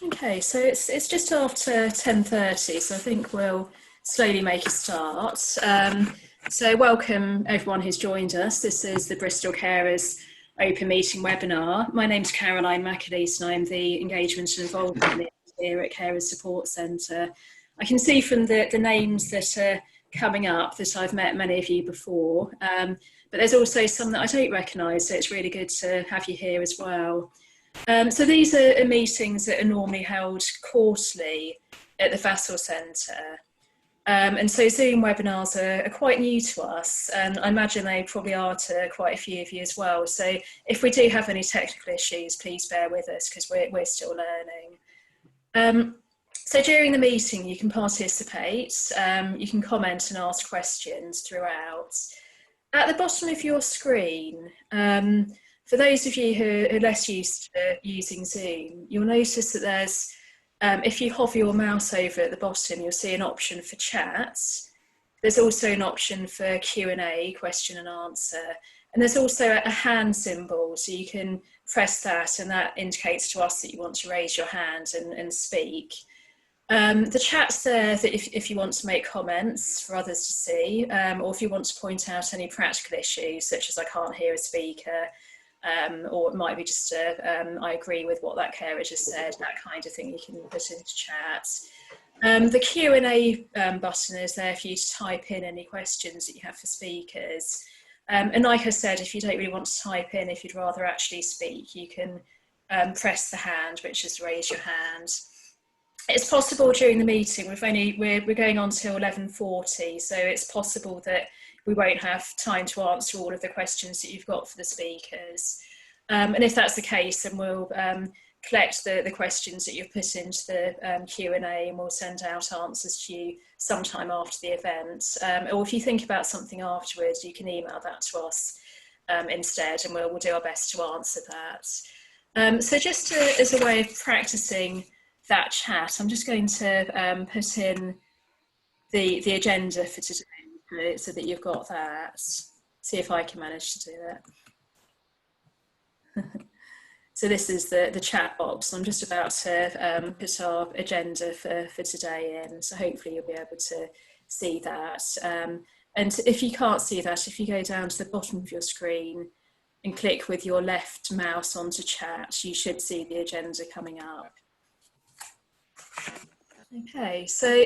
Okay, so it's just after 10:30, so I think we'll slowly make a start. So welcome everyone who's joined us. This is the Bristol Carers Open Meeting webinar. My name's Caroline McAleese and I'm the Engagement and Involvement Lead here at Carers Support Centre. I can see from the names that are coming up that I've met many of you before, but there's also some that I don't recognise, so it's really good to have you here as well. So these are meetings that are normally held quarterly at the Vassal Centre. And so Zoom webinars are quite new to us, and I imagine they probably are to quite a few of you as well. So if we do have any technical issues, please bear with us because we're still learning. So during the meeting, you can participate, you can comment and ask questions throughout. At the bottom of your screen, for those of you who are less used to using Zoom, you'll notice that there's, if you hover your mouse over at the bottom, you'll see an option for chat. There's also an option for Q&A, question and answer. And there's also a hand symbol, so you can press that and that indicates to us that you want to raise your hand and speak. The chat's there that if you want to make comments for others to see, or if you want to point out any practical issues, such as I can't hear a speaker, or it might be just I agree with what that carer just said, that kind of thing you can put into chat. The Q&A button is there for you to type in any questions that you have for speakers. And like I said, if you don't really want to type in, if you'd rather actually speak, you can press the hand, which is raise your hand. It's possible during the meeting, we're going on till 11:40, so it's possible that we won't have time to answer all of the questions that you've got for the speakers. And if that's the case, then we'll collect the questions that you've put into the Q&A and we'll send out answers to you sometime after the event. Or if you think about something afterwards, you can email that to us instead and we'll do our best to answer that. So just as a way of practicing that chat, I'm just going to put in the agenda for today so that you've got that. See if I can manage to do it. So this is the chat box. I'm just about to put our agenda for today in, so hopefully you'll be able to see that. And if you can't see that, if you go down to the bottom of your screen and click with your left mouse onto chat, you should see the agenda coming up. Okay, so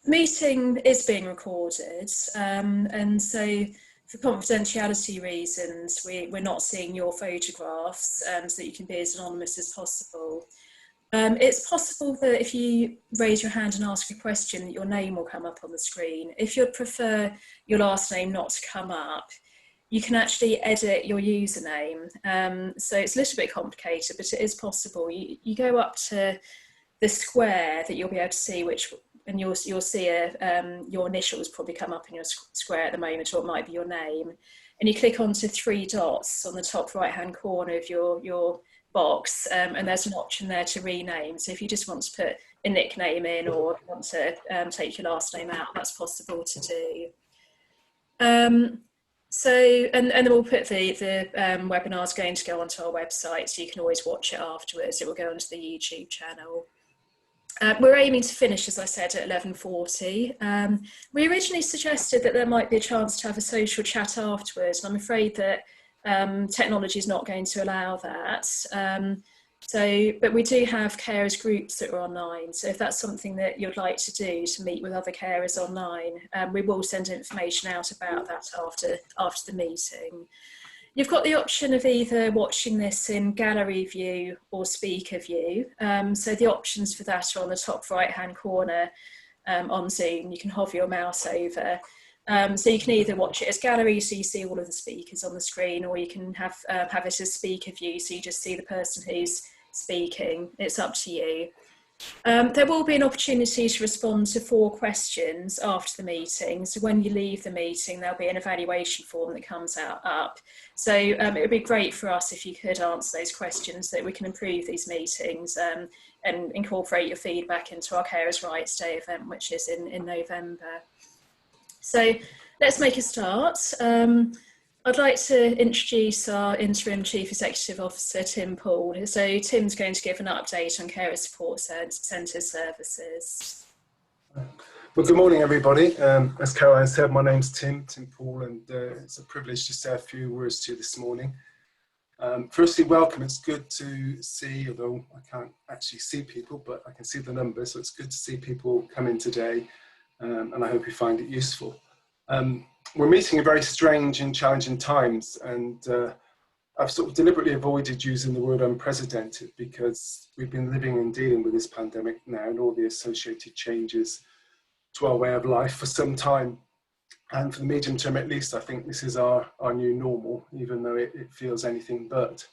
the meeting is being recorded, and so for confidentiality reasons, we're not seeing your photographs so that you can be as anonymous as possible. It's possible that if you raise your hand and ask a question, that your name will come up on the screen. If you'd prefer your last name not to come up, you can actually edit your username. So it's a little bit complicated, but it is possible. You go up to the square that you'll be able to see, and you'll see your initials probably come up in your square at the moment, or it might be your name. And you click onto three dots on the top right-hand corner of your box, and there's an option there to rename. So if you just want to put a nickname in or want to take your last name out, that's possible to do. So, and then we'll put the webinar's going to go onto our website, so you can always watch it afterwards. It will go onto the YouTube channel. We're aiming to finish, as I said, at 11:40. We originally suggested that there might be a chance to have a social chat afterwards, and I'm afraid that technology is not going to allow that. But we do have carers groups that are online, so if that's something that you'd like to do, to meet with other carers online, we will send information out about that after the meeting. You've got the option of either watching this in gallery view or speaker view. So the options for that are on the top right-hand corner on Zoom. You can hover your mouse over. So you can either watch it as gallery, so you see all of the speakers on the screen, or you can have it as speaker view, so you just see the person who's speaking. It's up to you. There will be an opportunity to respond to 4 questions after the meeting. So when you leave the meeting, there'll be an evaluation form that comes up. So it would be great for us if you could answer those questions so that we can improve these meetings and incorporate your feedback into our Carers' Rights Day event, which is in November. So let's make a start. I'd like to introduce our Interim Chief Executive Officer, Tim Poole. So Tim's going to give an update on Carer Support Centre services. Well, good morning, everybody. As Caroline said, my name's Tim Poole, and it's a privilege to say a few words to you this morning. Firstly, welcome. It's good to see, although I can't actually see people, but I can see the numbers, so it's good to see people come in today, and I hope you find it useful. We're meeting in very strange and challenging times, and I've sort of deliberately avoided using the word unprecedented because we've been living and dealing with this pandemic now and all the associated changes to our way of life for some time. And for the medium term, at least, I think this is our new normal, even though it feels anything but.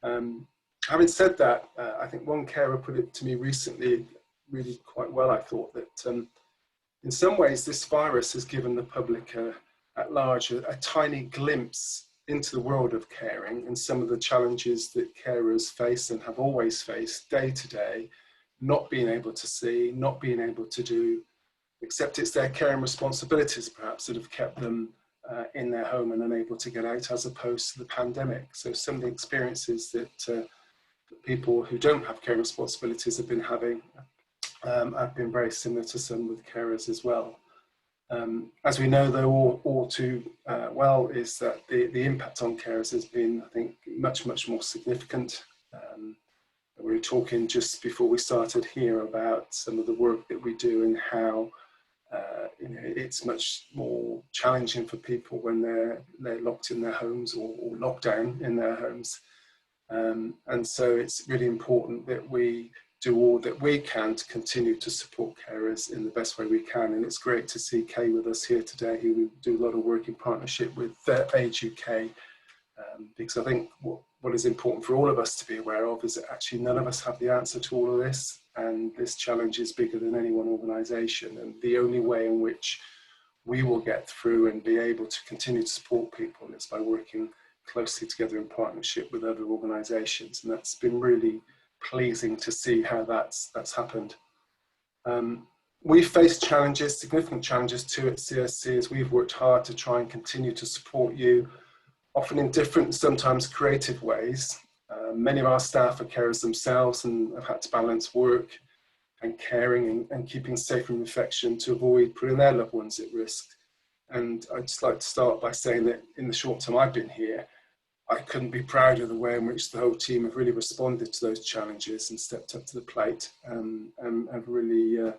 Having said that, I think one carer put it to me recently really quite well. I thought that in some ways, this virus has given the public at large a tiny glimpse into the world of caring and some of the challenges that carers face and have always faced day to day, not being able to see, not being able to do, except it's their care and responsibilities perhaps that have kept them in their home and unable to get out, as opposed to the pandemic. So some of the experiences that people who don't have care responsibilities have been having have been very similar to some with carers as well. As we know, though, all too well, is that the impact on carers has been, I think, much more significant. We were talking just before we started here about some of the work that we do and how it's much more challenging for people when they're locked in their homes or locked down in their homes. And so it's really important that we do all that we can to continue to support carers in the best way we can. And it's great to see Kay with us here today, who we do a lot of work in partnership with Age UK, because I think what is important for all of us to be aware of is that actually none of us have the answer to all of this, and this challenge is bigger than any one organisation, and the only way in which we will get through and be able to continue to support people is by working closely together in partnership with other organisations, and that's been really pleasing to see how that's happened. We've faced challenges, significant challenges too at CSC, as we've worked hard to try and continue to support you, often in different, sometimes creative ways. Many of our staff are carers themselves and have had to balance work and caring and keeping safe from infection to avoid putting their loved ones at risk. And I'd just like to start by saying that in the short time I've been here, I couldn't be prouder of the way in which the whole team have really responded to those challenges and stepped up to the plate, and have really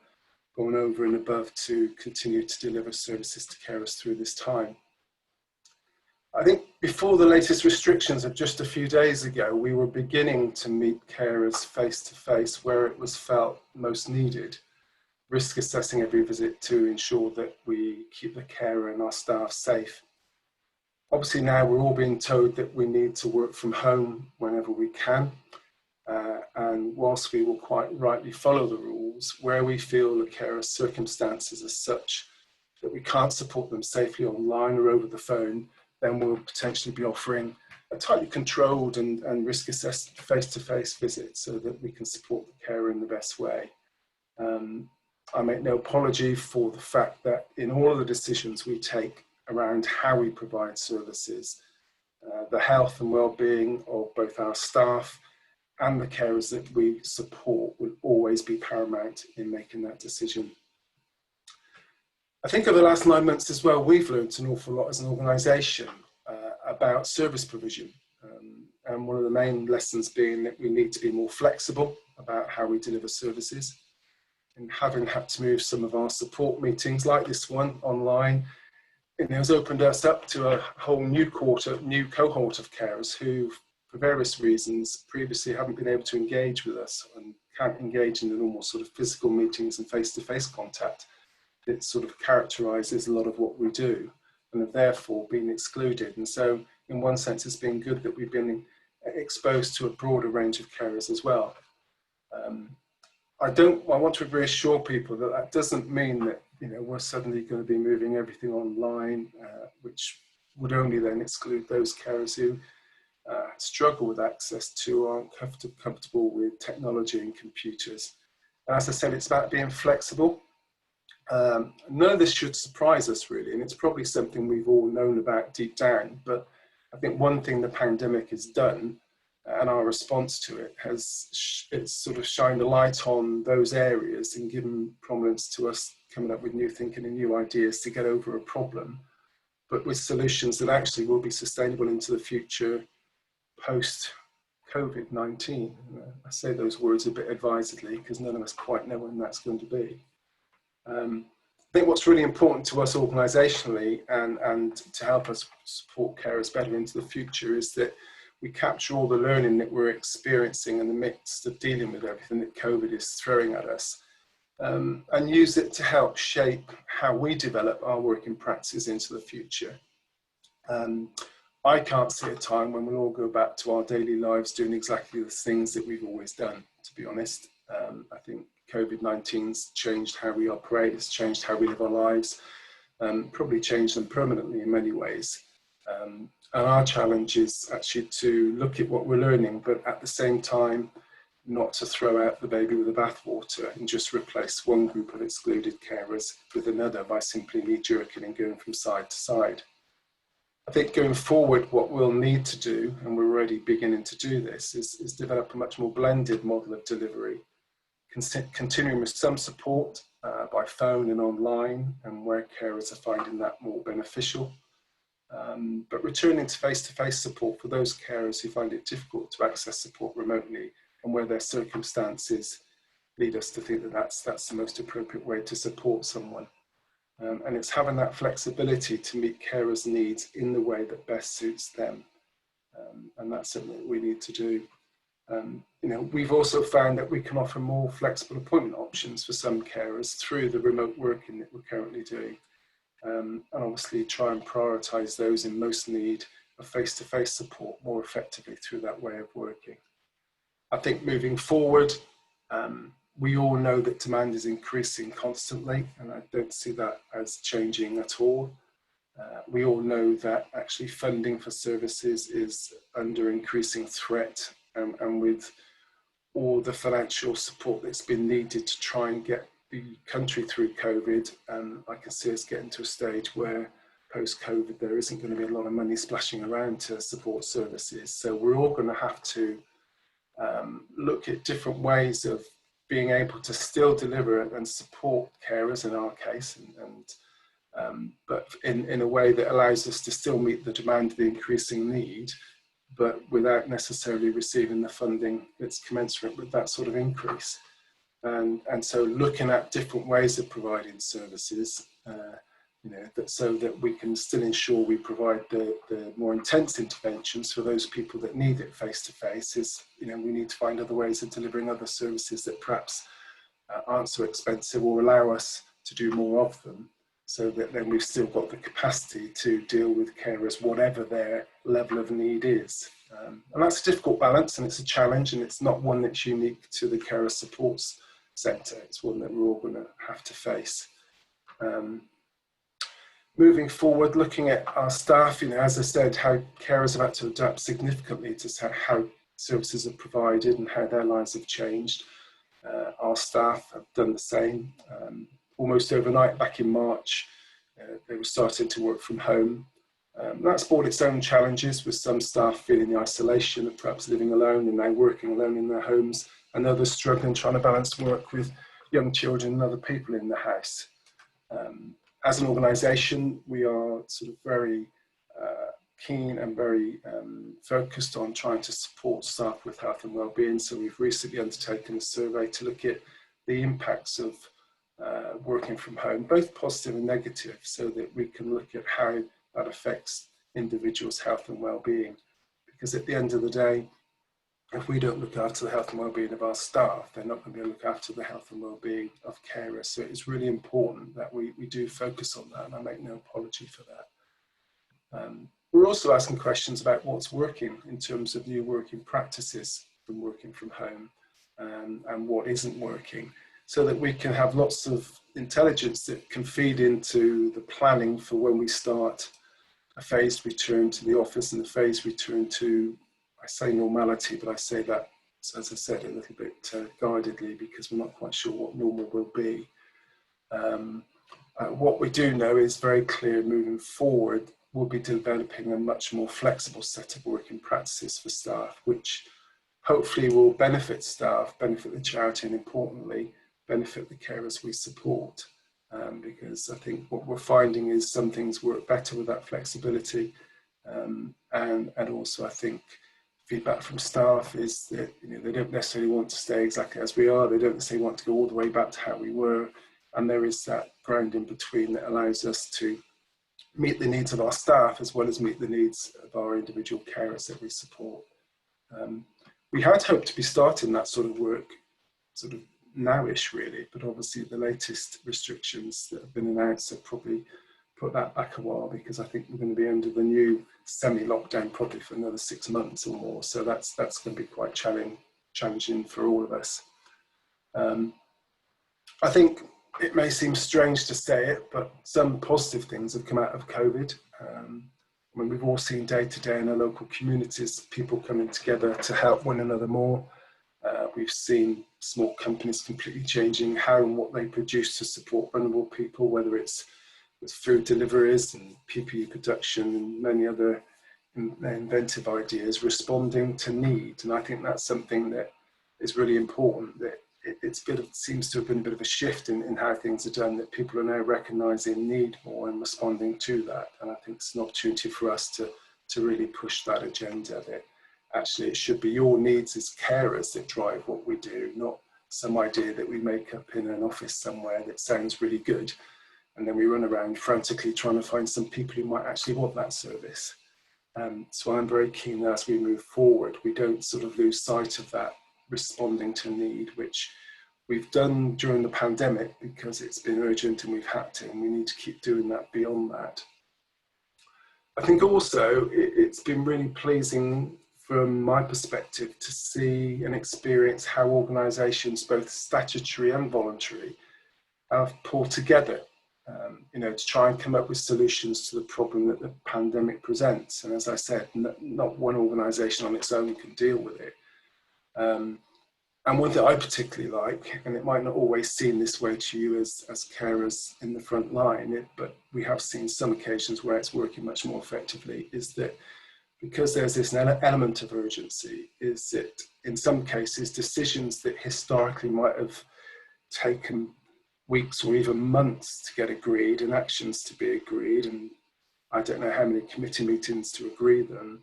gone over and above to continue to deliver services to carers through this time. I think before the latest restrictions of just a few days ago, we were beginning to meet carers face to face where it was felt most needed, risk assessing every visit to ensure that we keep the carer and our staff safe. Obviously now we're all being told that we need to work from home whenever we can, and whilst we will quite rightly follow the rules, where we feel the carer's circumstances are such that we can't support them safely online or over the phone, then we'll potentially be offering a tightly controlled and risk-assessed face-to-face visit so that we can support the carer in the best way. I make no apology for the fact that in all of the decisions we take around how we provide services, the health and well-being of both our staff and the carers that we support will always be paramount in making that decision. I think over the last 9 months as well, we've learned an awful lot as an organisation about service provision. And one of the main lessons being that we need to be more flexible about how we deliver services. And having had to move some of our support meetings like this one online, it has opened us up to a whole new cohort of carers who, for various reasons, previously haven't been able to engage with us and can't engage in the normal sort of physical meetings and face-to-face contact that sort of characterises a lot of what we do, and have therefore been excluded. And so in one sense it's been good that we've been exposed to a broader range of carers as well. I want to reassure people that that doesn't mean that we're suddenly going to be moving everything online, which would only then exclude those carers who struggle with access to, aren't comfortable with technology and computers. And as I said, it's about being flexible. None of this should surprise us really, and it's probably something we've all known about deep down, but I think one thing the pandemic has done and our response to it it's sort of shined a light on those areas and given prominence to us coming up with new thinking and new ideas to get over a problem, but with solutions that actually will be sustainable into the future post COVID-19. I say those words a bit advisedly because none of us quite know when that's going to be. I think what's really important to us organisationally and to help us support carers better into the future is that we capture all the learning that we're experiencing in the midst of dealing with everything that COVID is throwing at us, and use it to help shape how we develop our working practices into the future. I can't see a time when we'll all go back to our daily lives doing exactly the things that we've always done, to be honest. I think COVID-19's changed how we operate, it's changed how we live our lives, probably changed them permanently in many ways. And our challenge is actually to look at what we're learning, but at the same time, not to throw out the baby with the bathwater and just replace one group of excluded carers with another by simply knee-jerking and going from side to side. I think going forward, what we'll need to do, and we're already beginning to do this, is develop a much more blended model of delivery, continuing with some support by phone and online, and where carers are finding that more beneficial. But returning to face-to-face support for those carers who find it difficult to access support remotely and where their circumstances lead us to think that that's the most appropriate way to support someone. And it's having that flexibility to meet carers' needs in the way that best suits them. And that's something that we need to do. We've also found that we can offer more flexible appointment options for some carers through the remote working that we're currently doing. And obviously try and prioritise those in most need of face-to-face support more effectively through that way of working. I think moving forward, we all know that demand is increasing constantly, and I don't see that as changing at all. We all know that actually funding for services is under increasing threat, and with all the financial support that's been needed to try and get the country through COVID, I can see us getting to a stage where post-COVID there isn't going to be a lot of money splashing around to support services. So we're all going to have to look at different ways of being able to still deliver and support carers in our case, but in a way that allows us to still meet the demand of the increasing need, but without necessarily receiving the funding that's commensurate with that sort of increase. And so looking at different ways of providing services, so that we can still ensure we provide the more intense interventions for those people that need it face-to-face is, we need to find other ways of delivering other services that perhaps aren't so expensive or allow us to do more of them, so that then we've still got the capacity to deal with carers, whatever their level of need is. And that's a difficult balance, and it's a challenge, and it's not one that's unique to the carer supports sector. It's one that we're all going to have to face. Moving forward, looking at our staff, as I said, how carers have had to adapt significantly to how services are provided and how their lives have changed. Our staff have done the same. Almost overnight, back in March, they were starting to work from home. That's brought its own challenges, with some staff feeling the isolation of perhaps living alone and now working alone in their homes, and others struggling trying to balance work with young children and other people in the house. As an organisation, we are sort of very keen and very focused on trying to support staff with health and wellbeing. So we've recently undertaken a survey to look at the impacts of working from home, both positive and negative, so that we can look at how that affects individuals' health and well-being. Because at the end of the day, if we don't look after the health and well-being of our staff, they're not going to be able to look after the health and well-being of carers. So it's really important that we do focus on that, and I make no apology for that. We're also asking questions about what's working in terms of new working practices from working from home, and what isn't working, so that we can have lots of intelligence that can feed into the planning for when we start a phased return to the office and a phased return to, I say normality, but I say that, as I said, a little bit guidedly, because we're not quite sure what normal will be. What we do know is very clear moving forward, we'll be developing a much more flexible set of working practices for staff, which hopefully will benefit staff, benefit the charity, and importantly, benefit the carers we support. Because I think what we're finding is some things work better with that flexibility. And also I think feedback from staff is that they don't necessarily want to stay exactly as we are. They don't necessarily want to go all the way back to how we were. And there is that ground in between that allows us to meet the needs of our staff as well as meet the needs of our individual carers that we support. We had hoped to be starting that sort of work sort of nowish really, but obviously the latest restrictions that have been announced have probably put that back a while, because I think we're going to be under the new semi-lockdown probably for another 6 months or more. So that's going to be quite challenging for all of us. I think it may seem strange to say it, but some positive things have come out of COVID. When we've all seen day to day in our local communities, people coming together to help one another more. We've seen small companies completely changing how and what they produce to support vulnerable people, whether it's with food deliveries and PPE production and many other inventive ideas responding to need. And I think that's something that is really important, that it seems to have been a bit of a shift in how things are done, that people are now recognising need more and responding to that. And I think it's an opportunity for us to really push that agenda, that actually it should be your needs as carers that drive what we do, not some idea that we make up in an office somewhere that sounds really good. And then we run around frantically trying to find some people who might actually want that service. So I'm very keen that as we move forward, we don't sort of lose sight of that responding to need, which we've done during the pandemic because it's been urgent and we've had to, and we need to keep doing that beyond that. I think also it's been really pleasing from my perspective to see and experience how organisations, both statutory and voluntary, have pulled together to try and come up with solutions to the problem that the pandemic presents. And as I said, not one organisation on its own can deal with it. And one that I particularly like, and it might not always seem this way to you as carers in the front line, but we have seen some occasions where it's working much more effectively, is that because there's this element of urgency, is that in some cases decisions that historically might have taken weeks or even months to get agreed and actions to be agreed, and I don't know how many committee meetings to agree them,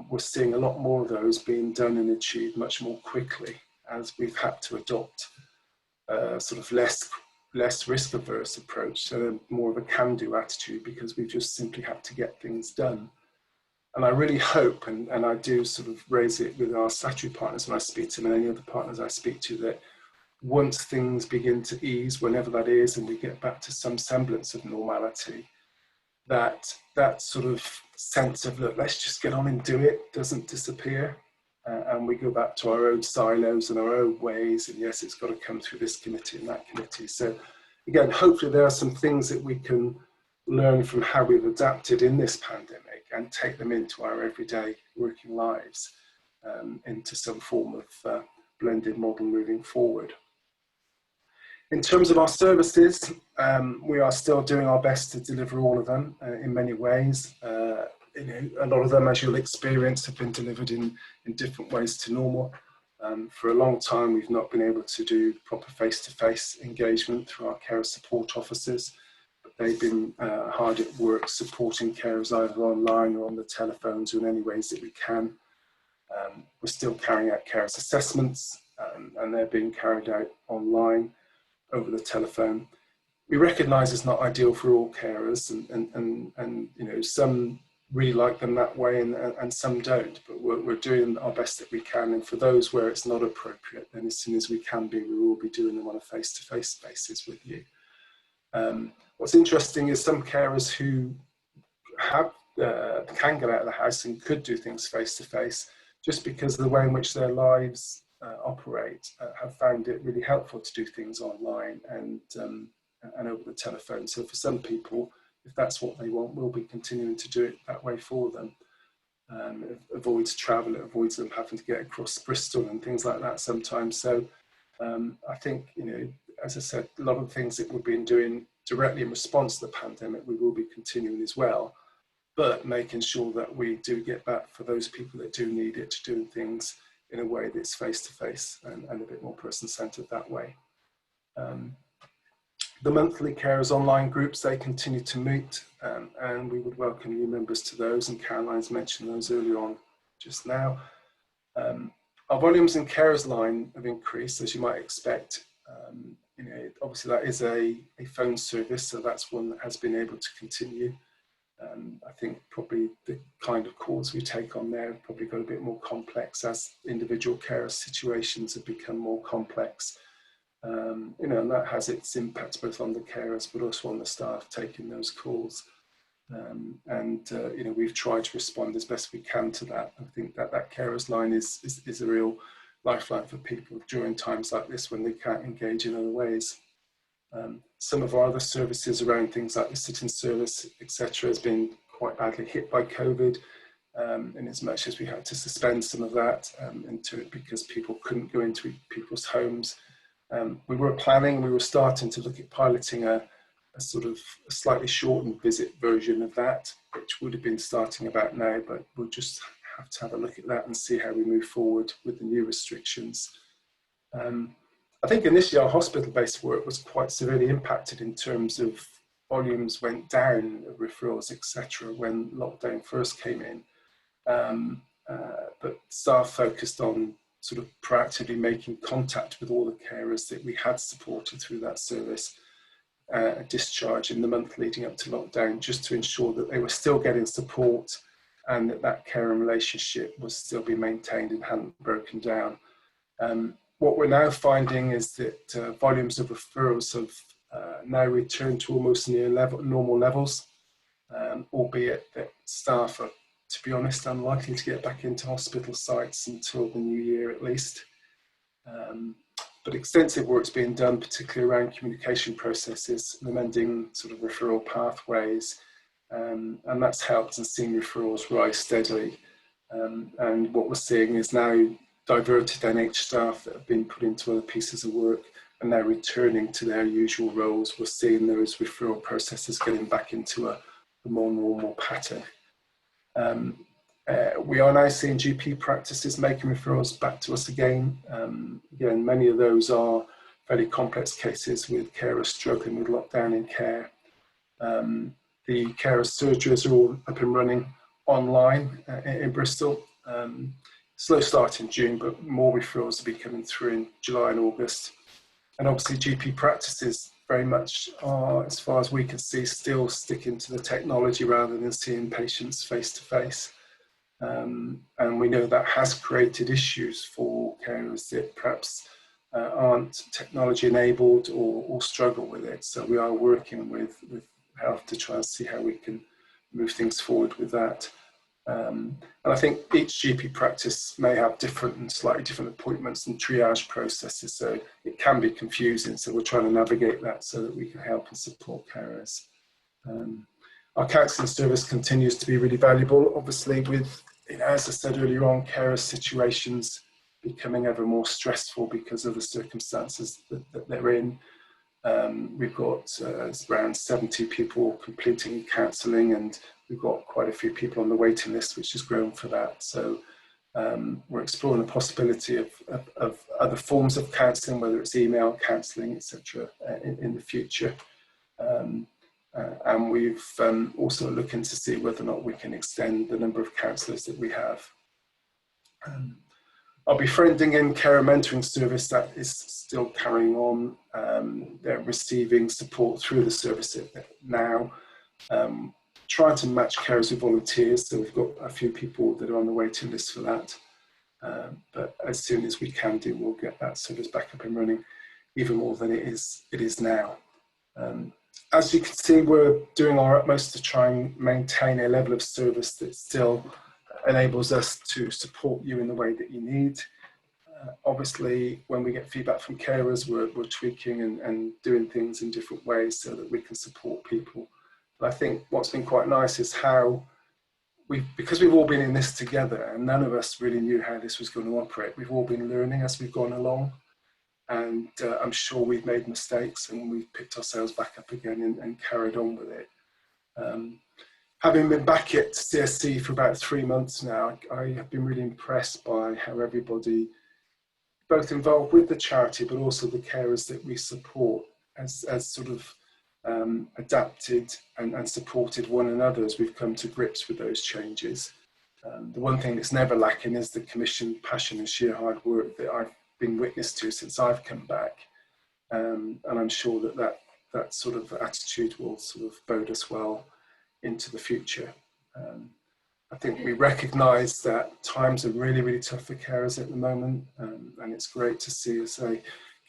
we're seeing a lot more of those being done and achieved much more quickly, as we've had to adopt a sort of less risk averse approach, so more of a can-do attitude, because we just simply have to get things done. And I really hope, and I do sort of raise it with our statutory partners when I speak to them and any other partners I speak to, that once things begin to ease, whenever that is, and we get back to some semblance of normality, that sort of sense of, look, let's just get on and do it, doesn't disappear. And we go back to our own silos and our own ways. And yes, it's got to come through this committee and that committee. So again, hopefully there are some things that we can learn from how we've adapted in this pandemic and take them into our everyday working lives, into some form of blended model moving forward. In terms of our services, we are still doing our best to deliver all of them in many ways. A lot of them, as you'll experience, have been delivered in different ways to normal. For a long time, we've not been able to do proper face-to-face engagement through our carer support officers, but they've been hard at work supporting carers either online or on the telephones or in any ways that we can. We're still carrying out carers assessments, and they're being carried out online over the telephone. We recognise it's not ideal for all carers, and some really like them that way and some don't, but we're doing our best that we can, and for those where it's not appropriate, then as soon as we can be, we will be doing them on a face-to-face basis with you. What's interesting is some carers who can get out of the house and could do things face-to-face, just because of the way in which their lives operate, have found it really helpful to do things online and over the telephone. So for some people, if that's what they want, we'll be continuing to do it that way for them. It avoids travel, it avoids them having to get across Bristol and things like that sometimes. So I think, as I said, a lot of the things that we've been doing directly in response to the pandemic, we will be continuing as well, but making sure that we do get back for those people that do need it to doing things in a way that's face-to-face and a bit more person-centered that way. The monthly carers online groups, they continue to meet, and we would welcome new members to those, and Caroline's mentioned those earlier on just now. Our volumes in carers line have increased, as you might expect. You know, obviously that is a phone service, so that's one that has been able to continue. I think probably the kind of calls we take on there have probably got a bit more complex as individual carer situations have become more complex. You know, and that has its impacts both on the carers but also on the staff taking those calls. You know, we've tried to respond as best we can to that. I think that carers line is a real lifeline for people during times like this when they can't engage in other ways. Some of our other services around things like the sit-in service, etc., has been quite badly hit by COVID, in as much as we had to suspend some of that into it because people couldn't go into people's homes. We were starting to look at piloting a sort of a slightly shortened visit version of that, which would have been starting about now, but we'll just have to have a look at that and see how we move forward with the new restrictions. I think initially our hospital-based work was quite severely impacted in terms of volumes went down, referrals, etc., when lockdown first came in. But staff focused on sort of proactively making contact with all the carers that we had supported through that service, discharge in the month leading up to lockdown, just to ensure that they were still getting support and that caring relationship was still being maintained and hadn't broken down. What we're now finding is that volumes of referrals have now returned to almost near normal levels, albeit that staff are, to be honest, unlikely to get back into hospital sites until the new year at least. But extensive work's being done, particularly around communication processes and amending sort of referral pathways, and that's helped and seen referrals rise steadily. And what we're seeing is now diverted NH staff that have been put into other pieces of work and now returning to their usual roles. We're seeing those referral processes getting back into a more normal pattern. We are now seeing GP practices making referrals back to us again. Again, many of those are fairly complex cases with carers struggling with lockdown in care. The carer surgeries are all up and running online in Bristol. Slow start in June, but more referrals will be coming through in July and August. And obviously GP practices very much are, as far as we can see, still sticking to the technology rather than seeing patients face to face. And we know that has created issues for carers that perhaps aren't technology enabled or struggle with it. So we are working with health to try and see how we can move things forward with that. And I think each GP practice may have different and slightly different appointments and triage processes, so it can be confusing. So we're trying to navigate that so that we can help and support carers. Our counselling service continues to be really valuable, obviously with, you know, as I said earlier on, carers situations becoming ever more stressful because of the circumstances that they're in. We've got around 70 people completing counselling, and we've got quite a few people on the waiting list, which has grown for that. So we're exploring the possibility of other forms of counselling, whether it's email counselling, etc., in the future. And we've also looking to see whether or not we can extend the number of counsellors that we have. Our befriending and carer mentoring service, that is still carrying on. They're receiving support through the service now. Trying to match carers with volunteers, so we've got a few people that are on the waiting list for that. But as soon as we can do, we'll get that service back up and running, even more than it is now. As you can see, we're doing our utmost to try and maintain a level of service that still enables us to support you in the way that you need. Obviously, when we get feedback from carers, we're tweaking and doing things in different ways so that we can support people. But I think what's been quite nice is how because we've all been in this together and none of us really knew how this was going to operate, we've all been learning as we've gone along. and I'm sure we've made mistakes and we've picked ourselves back up again and carried on with it. Having been back at CSC for about 3 months now, I have been really impressed by how everybody, both involved with the charity but also the carers that we support, has sort of adapted and supported one another as we've come to grips with those changes. The one thing that's never lacking is the commission, passion and sheer hard work that I've been witness to since I've come back. And I'm sure that sort of attitude will sort of bode us well into the future. I think we recognise that times are really, really tough for carers at the moment, and it's great to see us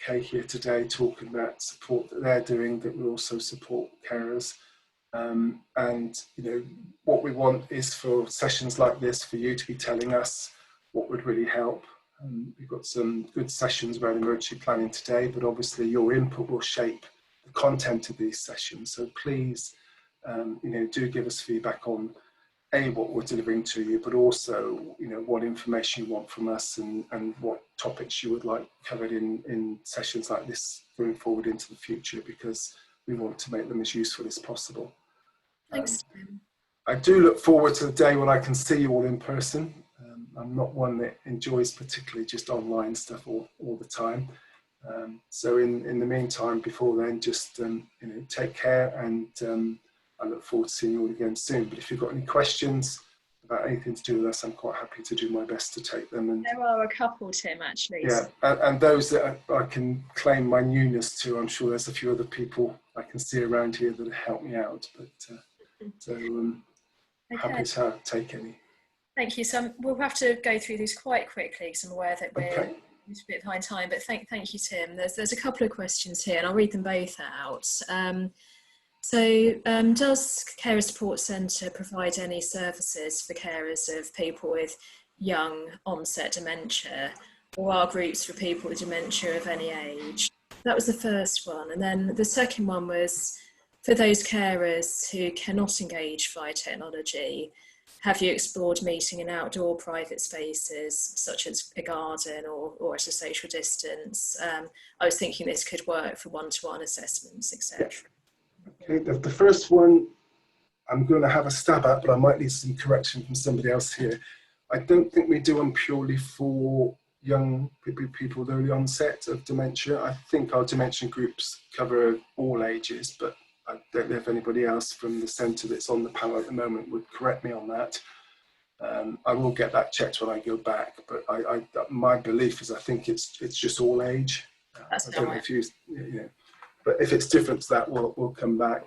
Kay here today talking about support that they're doing, that will also support carers. And you know, what we want is for sessions like this for you to be telling us what would really help. We've got some good sessions around emergency planning today, but obviously your input will shape the content of these sessions. So please, you know, do give us feedback on what we're delivering to you, but also, you know, what information you want from us and what topics you would like covered in sessions like this going forward into the future, because we want to make them as useful as possible. Thanks, Tim. I do look forward to the day when I can see you all in person. I'm not one that enjoys particularly just online stuff all the time. So in the meantime, before then, just you know, take care, and I look forward to seeing you all again soon. But if you've got any questions about anything to do with us, I'm quite happy to do my best to take them. And there are a couple, Tim, actually. Yeah, and those that I can claim my newness to, I'm sure there's a few other people I can see around here that have helped me out. But okay. Happy to take any. Thank you. So we'll have to go through these quite quickly because I'm aware that we're Okay. a bit behind time. But thank you, Tim. There's a couple of questions here, and I'll read them both out. Does Carer Support Centre provide any services for carers of people with young onset dementia, or are groups for people with dementia of any age? That was the first one. And then the second one was, for those carers who cannot engage via technology, have you explored meeting in outdoor private spaces, such as a garden or at a social distance? I was thinking this could work for one-to-one assessments, etc. Okay, the first one I'm going to have a stab at, but I might need some correction from somebody else here. I don't think we do them purely for young people with early onset of dementia. I think our dementia groups cover all ages, but I don't know if anybody else from the centre that's on the panel at the moment would correct me on that. I will get that checked when I go back, but my belief is I think it's just all age. That's I don't know if you know, but if it's different to that, we'll come back.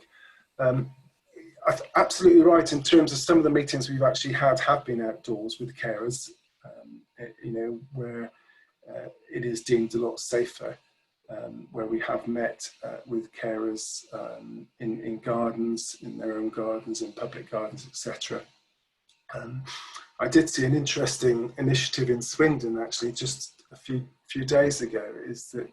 Absolutely right in terms of some of the meetings we've actually had have been outdoors with carers, you know, where it is deemed a lot safer. Where we have met with carers in gardens, in their own gardens, in public gardens, etc. I did see an interesting initiative in Swindon actually just a few days ago, is that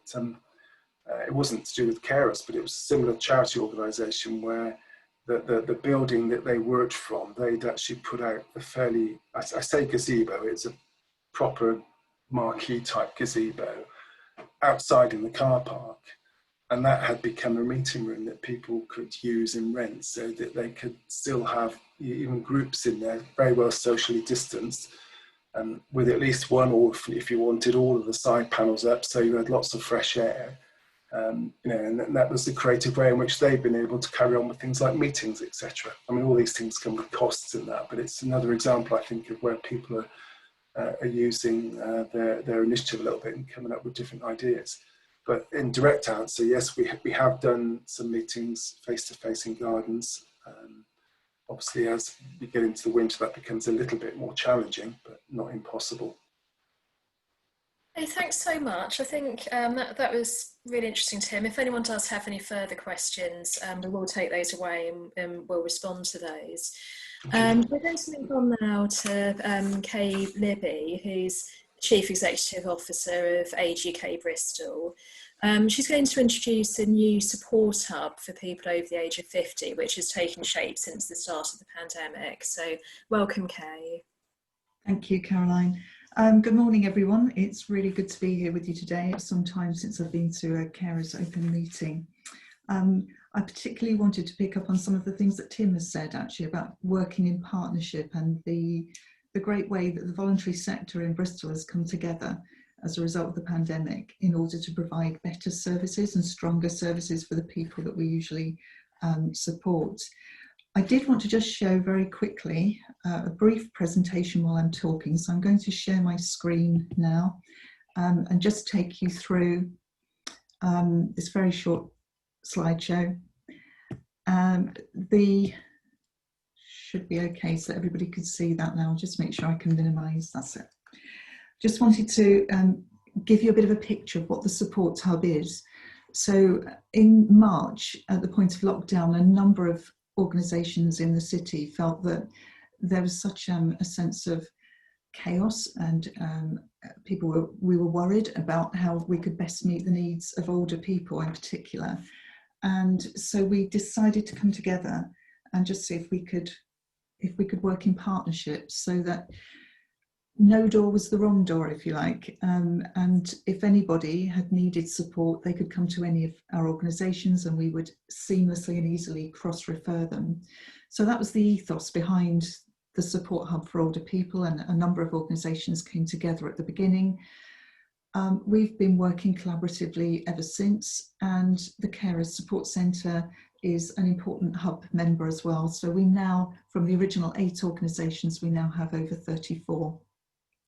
it wasn't to do with carers, but it was a similar charity organisation where the building that they worked from, they'd actually put out a fairly, I say gazebo, it's a proper marquee type gazebo outside in the car park, and that had become a meeting room that people could use and rent, so that they could still have even groups in there, very well socially distanced, with at least one, or if you wanted, all of the side panels up, so you had lots of fresh air. You know, and that was the creative way in which they've been able to carry on with things like meetings, etc. I mean, all these things come with costs in that, but it's another example, I think, of where people are using their initiative a little bit and coming up with different ideas. But in direct answer, yes, we have done some meetings face-to-face in gardens. Obviously, as we get into the winter, that becomes a little bit more challenging, but not impossible. Hey, thanks so much. I think that was really interesting, Tim. If anyone does have any further questions, we will take those away and we'll respond to those. We're going to move on now to Kay Libby, who's Chief Executive Officer of Age UK Bristol. She's going to introduce a new support hub for people over the age of 50, which has taken shape since the start of the pandemic. So welcome, Kay. Thank you, Caroline. Good morning, everyone. It's really good to be here with you today. It's some time since I've been to a Carers Open meeting. I particularly wanted to pick up on some of the things that Tim has said, actually, about working in partnership and the great way that the voluntary sector in Bristol has come together as a result of the pandemic in order to provide better services and stronger services for the people that we usually support. I did want to just show very quickly a brief presentation while I'm talking, so I'm going to share my screen now and just take you through this very short slideshow. Should be okay, so everybody could see that now. I'll just make sure I can minimise, that's it. Just wanted to give you a bit of a picture of what the Support Hub is. So in March, at the point of lockdown, a number of organisations in the city felt that there was such a sense of chaos, and we were worried about how we could best meet the needs of older people in particular. And so we decided to come together and just see if we could work in partnership, so that no door was the wrong door, if you like, and if anybody had needed support, they could come to any of our organisations and we would seamlessly and easily cross-refer them. So that was the ethos behind the Support Hub for older people, and a number of organisations came together at the beginning. We've been working collaboratively ever since, and the Carers Support Centre is an important hub member as well. So we now, from the original 8 organisations, we now have over 34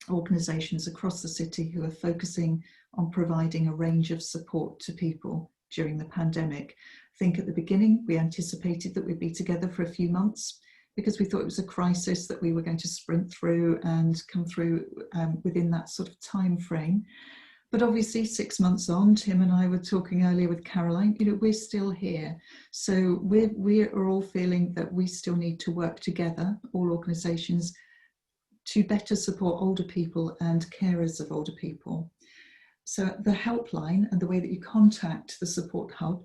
organisations across the city who are focusing on providing a range of support to people during the pandemic. I think at the beginning we anticipated that we'd be together for a few months because we thought it was a crisis that we were going to sprint through and come through within that sort of time frame. But obviously 6 months on, Tim and I were talking earlier with Caroline, we're still here. So we are all feeling that we still need to work together, all organisations, to better support older people and carers of older people. So the helpline and the way that you contact the Support Hub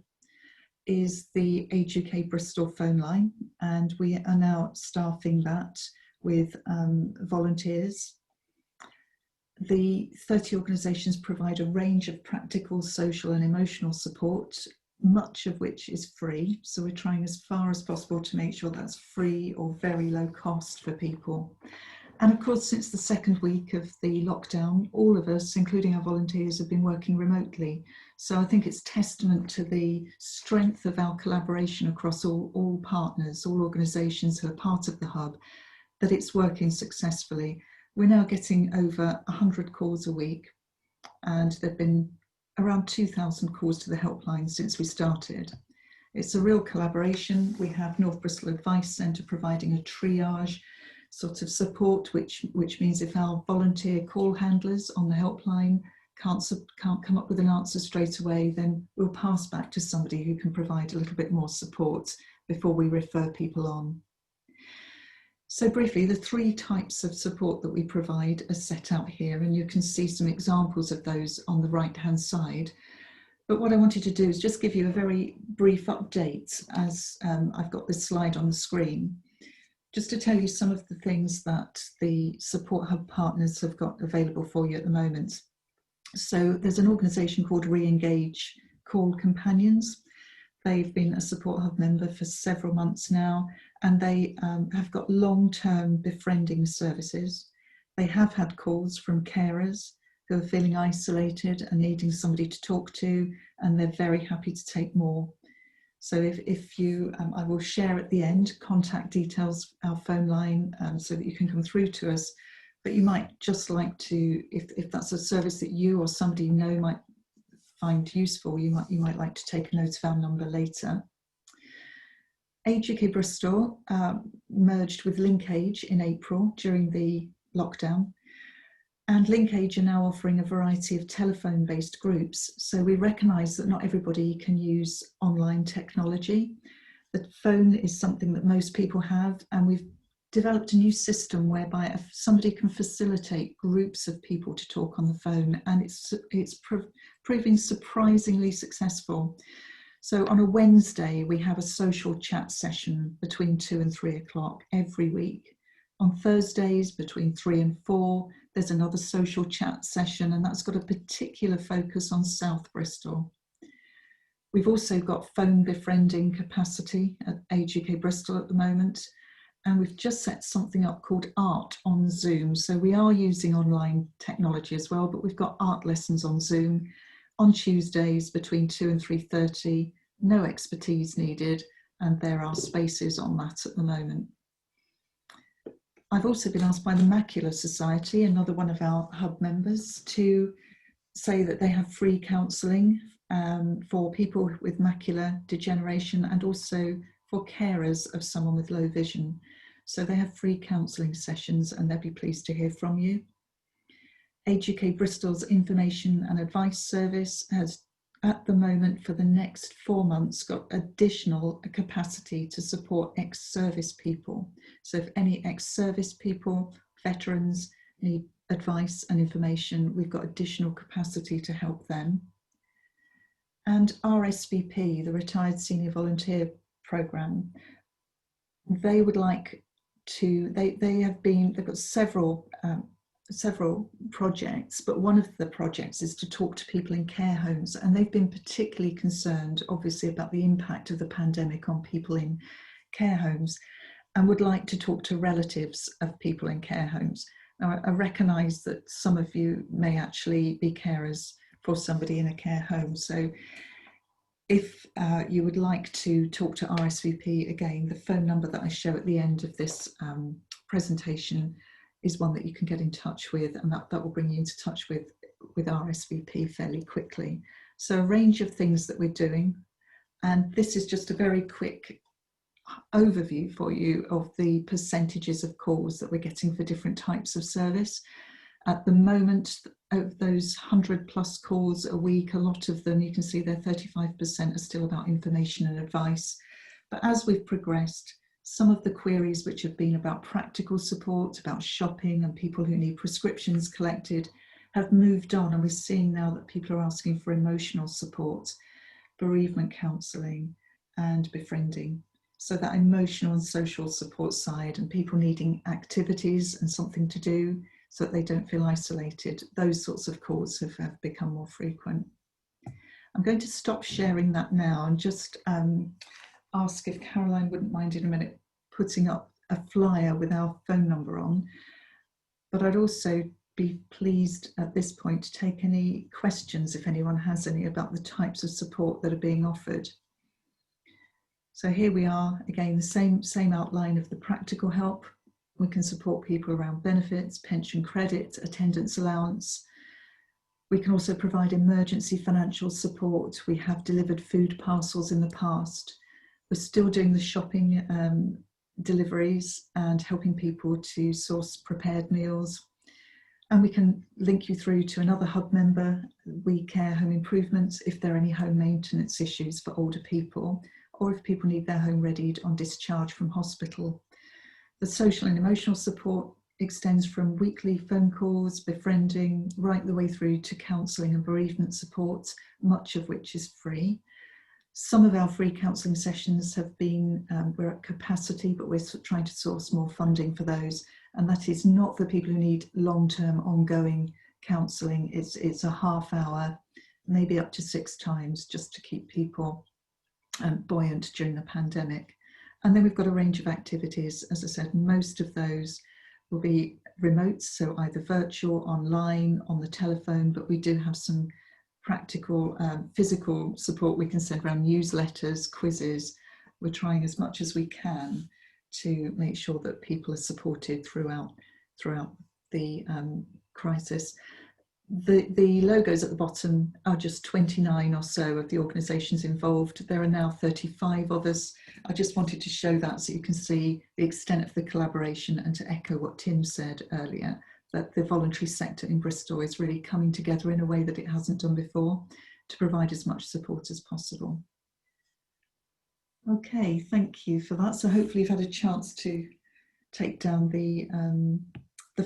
is the Age UK Bristol phone line, and we are now staffing that with volunteers. The 30 organisations provide a range of practical, social and emotional support, much of which is free. So we're trying as far as possible to make sure that's free or very low cost for people. And of course, since the second week of the lockdown, all of us, including our volunteers, have been working remotely. So I think it's testament to the strength of our collaboration across all partners, all organisations who are part of the hub, that it's working successfully. We're now getting over 100 calls a week, and there have been around 2,000 calls to the helpline since we started. It's a real collaboration. We have North Bristol Advice Centre providing a triage sort of support, which means if our volunteer call handlers on the helpline can't come up with an answer straight away, then we'll pass back to somebody who can provide a little bit more support before we refer people on. So briefly, the 3 types of support that we provide are set out here, and you can see some examples of those on the right-hand side. But what I wanted to do is just give you a very brief update, as I've got this slide on the screen, just to tell you some of the things that the Support Hub partners have got available for you at the moment. So there's an organisation called Re-Engage Call Companions. They've been a Support Hub member for several months now, and they have got long-term befriending services. They have had calls from carers who are feeling isolated and needing somebody to talk to, and they're very happy to take more. So if you, I will share at the end contact details, our phone line, so that you can come through to us. But you might just like to, if that's a service that you or somebody you know might find useful, you might like to take a note of our number later. Age UK Bristol merged with Linkage in April during the lockdown. And Linkage are now offering a variety of telephone-based groups. So we recognise that not everybody can use online technology. The phone is something that most people have, and we've developed a new system whereby somebody can facilitate groups of people to talk on the phone, and it's proving surprisingly successful. So on a Wednesday, we have a social chat session between 2 and 3 o'clock every week. On Thursdays, between 3 and 4, There's another social chat session, and that's got a particular focus on South Bristol. We've also got phone befriending capacity at Age UK Bristol at the moment, and we've just set something up called Art on Zoom. So we are using online technology as well, but we've got art lessons on Zoom on Tuesdays between 2 and 3:30, no expertise needed, and there are spaces on that at the moment. I've also been asked by the Macular Society, another one of our hub members, to say that they have free counselling for people with macular degeneration and also for carers of someone with low vision. So they have free counselling sessions, and they'll be pleased to hear from you. Age UK Bristol's information and advice service has at the moment for the next 4 months got additional capacity to support ex-service people. So if any ex-service people, veterans need advice and information, we've got additional capacity to help them. And RSVP, the Retired Senior Volunteer Programme, they would like to, they've got several projects, but one of the projects is to talk to people in care homes, and they've been particularly concerned obviously about the impact of the pandemic on people in care homes, and would like to talk to relatives of people in care homes. Now, I recognise that some of you may actually be carers for somebody in a care home, so if you would like to talk to RSVP, again, the phone number that I show at the end of this presentation is one that you can get in touch with, and that will bring you into touch with RSVP fairly quickly. So a range of things that we're doing, and this is just a very quick overview for you of the percentages of calls that we're getting for different types of service. At the moment, of those 100+ calls a week, a lot of them, you can see there 35% are still about information and advice. But as we've progressed, some of the queries which have been about practical support, about shopping and people who need prescriptions collected have moved on, and we're seeing now that people are asking for emotional support, bereavement counselling and befriending. So that emotional and social support side, and people needing activities and something to do so that they don't feel isolated, those sorts of calls have become more frequent. I'm going to stop sharing that now and just ask if Caroline wouldn't mind in a minute putting up a flyer with our phone number on. But I'd also be pleased at this point to take any questions, if anyone has any, about the types of support that are being offered. So here we are, again, the same outline of the practical help. We can support people around benefits, pension credit, attendance allowance. We can also provide emergency financial support. We have delivered food parcels in the past. We're still doing the shopping deliveries and helping people to source prepared meals. And we can link you through to another hub member, We Care Home Improvements, if there are any home maintenance issues for older people, or if people need their home readied on discharge from hospital. The social and emotional support extends from weekly phone calls, befriending, right the way through to counselling and bereavement support, much of which is free. Some of our free counselling sessions have been, we're at capacity, but we're trying to source more funding for those. And that is not for people who need long-term ongoing counselling. It's a half hour, maybe up to 6 times, just to keep people buoyant during the pandemic. And then we've got a range of activities. As I said, most of those will be remote, so either virtual, online, on the telephone, but we do have some practical physical support. We can send around newsletters, quizzes. We're trying as much as we can to make sure that people are supported throughout the crisis. The logos at the bottom are just 29 or so of the organisations involved. There are now 35 of us. I just wanted to show that so you can see the extent of the collaboration, and to echo what Tim said earlier, that the voluntary sector in Bristol is really coming together in a way that it hasn't done before to provide as much support as possible. Okay, thank you for that. So hopefully you've had a chance to take down the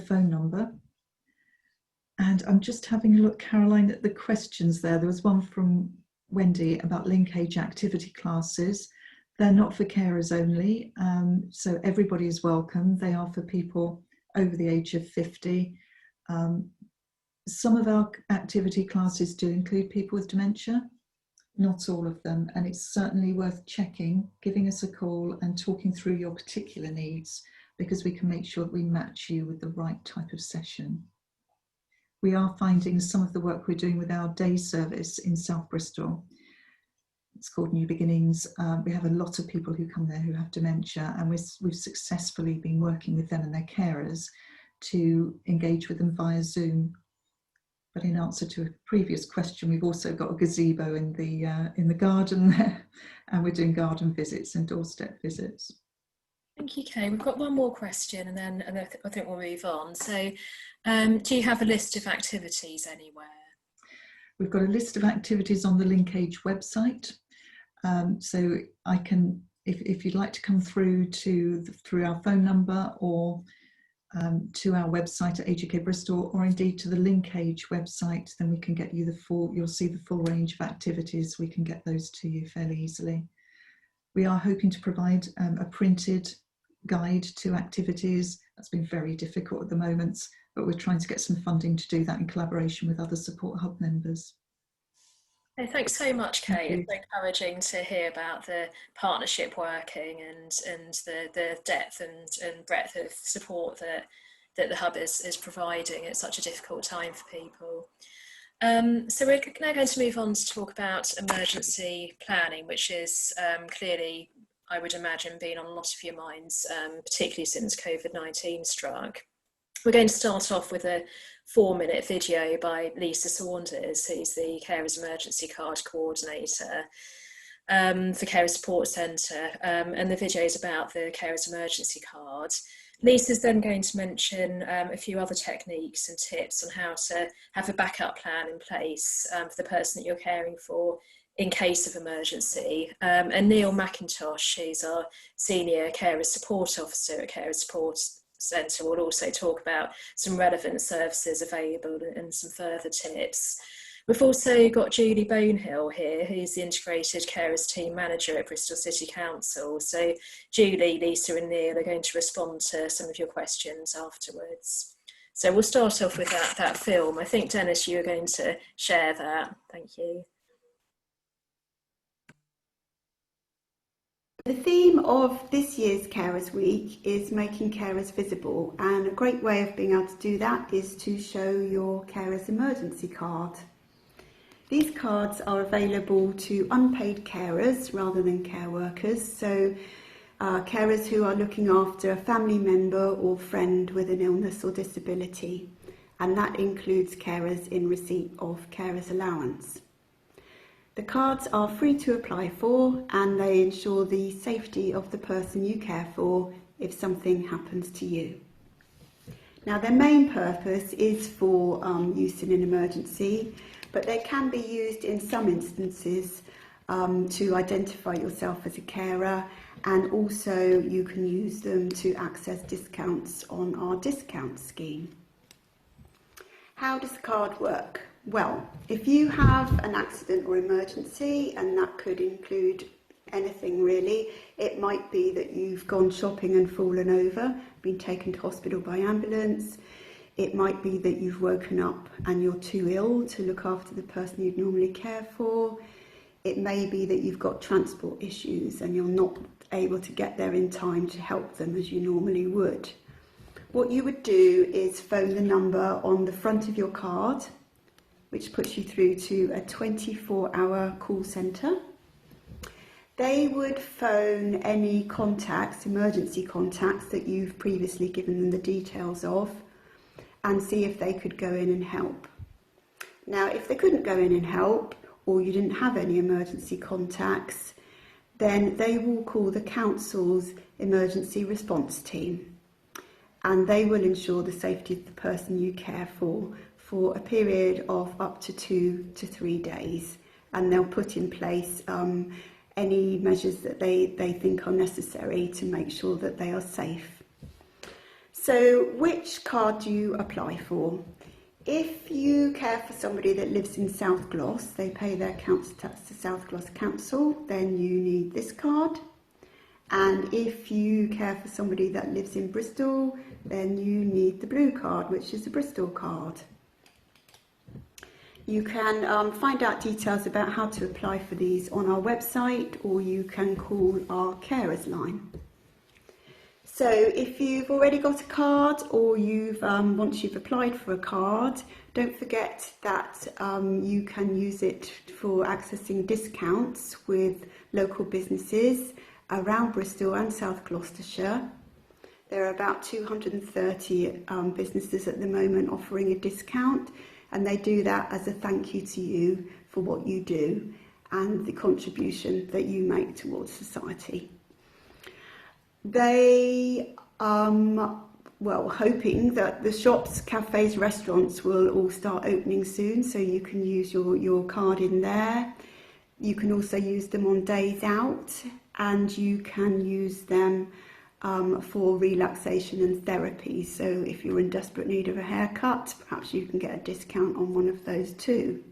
phone number. And I'm just having a look, Caroline, at the questions there. There was one from Wendy about linkage activity classes. They're not for carers only, so everybody is welcome. They are for people over the age of 50. Some of our activity classes do include people with dementia, not all of them, and it's certainly worth checking, giving us a call and talking through your particular needs, because we can make sure that we match you with the right type of session. We are finding some of the work we're doing with our day service in South Bristol. It's called New Beginnings. We have a lot of people who come there who have dementia, and we've successfully been working with them and their carers to engage with them via Zoom. But in answer to a previous question, we've also got a gazebo in the garden there, and we're doing garden visits and doorstep visits. Thank you, Kay. We've got one more question, and then I think we'll move on. So, do you have a list of activities anywhere? We've got a list of activities on the Linkage website. So I can, if you'd like to come through through our phone number, or to our website at Age UK Bristol, or indeed to the Linkage website, then we can get you you'll see the full range of activities. We can get those to you fairly easily. We are hoping to provide a printed guide to activities. That's been very difficult at the moment, but we're trying to get some funding to do that in collaboration with other Support Hub members. Okay, thanks so much, Kate. It's encouraging to hear about the partnership working and the depth and breadth of support that the Hub is providing at such a difficult time for people. So we're now going to move on to talk about emergency planning, which is clearly, I would imagine, been on a lot of your minds, particularly since COVID-19 struck. We're going to start off with a 4-minute video by Lisa Saunders, who's the Carers Emergency Card Coordinator for Carers Support Centre, and the video is about the Carers Emergency Card. Lisa's then going to mention a few other techniques and tips on how to have a backup plan in place for the person that you're caring for in case of emergency. And Neil McIntosh, who's our Senior Carers Support Officer at Carers Support Centre, will also talk about some relevant services available and some further tips. We've also got Julie Bonehill here, who's the Integrated Carers Team Manager at Bristol City Council. So Julie, Lisa and Neil are going to respond to some of your questions afterwards. So we'll start off with that film. I think, Dennis, you are going to share that. Thank you. The theme of this year's Carers Week is making carers visible, and a great way of being able to do that is to show your carers emergency card. These cards are available to unpaid carers rather than care workers, so carers who are looking after a family member or friend with an illness or disability, and that includes carers in receipt of carers allowance. The cards are free to apply for, and they ensure the safety of the person you care for if something happens to you. Now, their main purpose is for use in an emergency, but they can be used in some instances to identify yourself as a carer, and also you can use them to access discounts on our discount scheme. How does the card work? Well, if you have an accident or emergency, and that could include anything really, it might be that you've gone shopping and fallen over, been taken to hospital by ambulance. It might be that you've woken up and you're too ill to look after the person you'd normally care for. It may be that you've got transport issues and you're not able to get there in time to help them as you normally would. What you would do is phone the number on the front of your card, which puts you through to a 24-hour call centre. They would phone any contacts, emergency contacts, that you've previously given them the details of, and see if they could go in and help. Now, if they couldn't go in and help, or you didn't have any emergency contacts, then they will call the council's emergency response team, and they will ensure the safety of the person you care for a period of up to 2 to 3 days, and they'll put in place any measures that they think are necessary to make sure that they are safe. So which card do you apply for? If you care for somebody that lives in South Gloss, they pay their council tax to South Gloss Council, then you need this card. And if you care for somebody that lives in Bristol, then you need the blue card, which is the Bristol card. You can find out details about how to apply for these on our website, or you can call our carers line. So if you've already got a card, or once you've applied for a card, don't forget that you can use it for accessing discounts with local businesses around Bristol and South Gloucestershire. There are about 230 businesses at the moment offering a discount, and they do that as a thank you to you for what you do and the contribution that you make towards society. They hoping that the shops, cafes, restaurants will all start opening soon, so you can use your card in there. You can also use them on days out, and you can use them for relaxation and therapy. So if you're in desperate need of a haircut, perhaps you can get a discount on one of those too.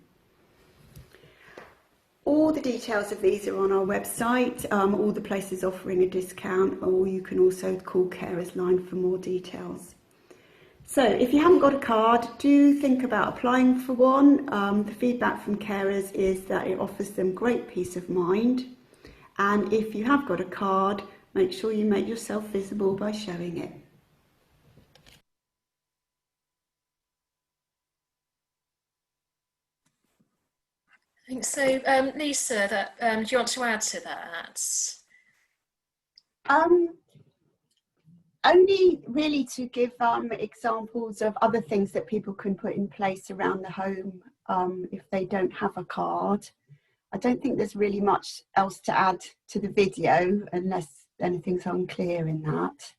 All the details of these are on our website, all the places offering a discount, or you can also call Carers Line for more details. So if you haven't got a card, do think about applying for one. The feedback from carers is that it offers them great peace of mind. And if you have got a card, make sure you make yourself visible by showing it. Thanks. So, Lisa, do you want to add to that? Only really to give examples of other things that people can put in place around the home if they don't have a card. I don't think there's really much else to add to the video unless anything's unclear in that.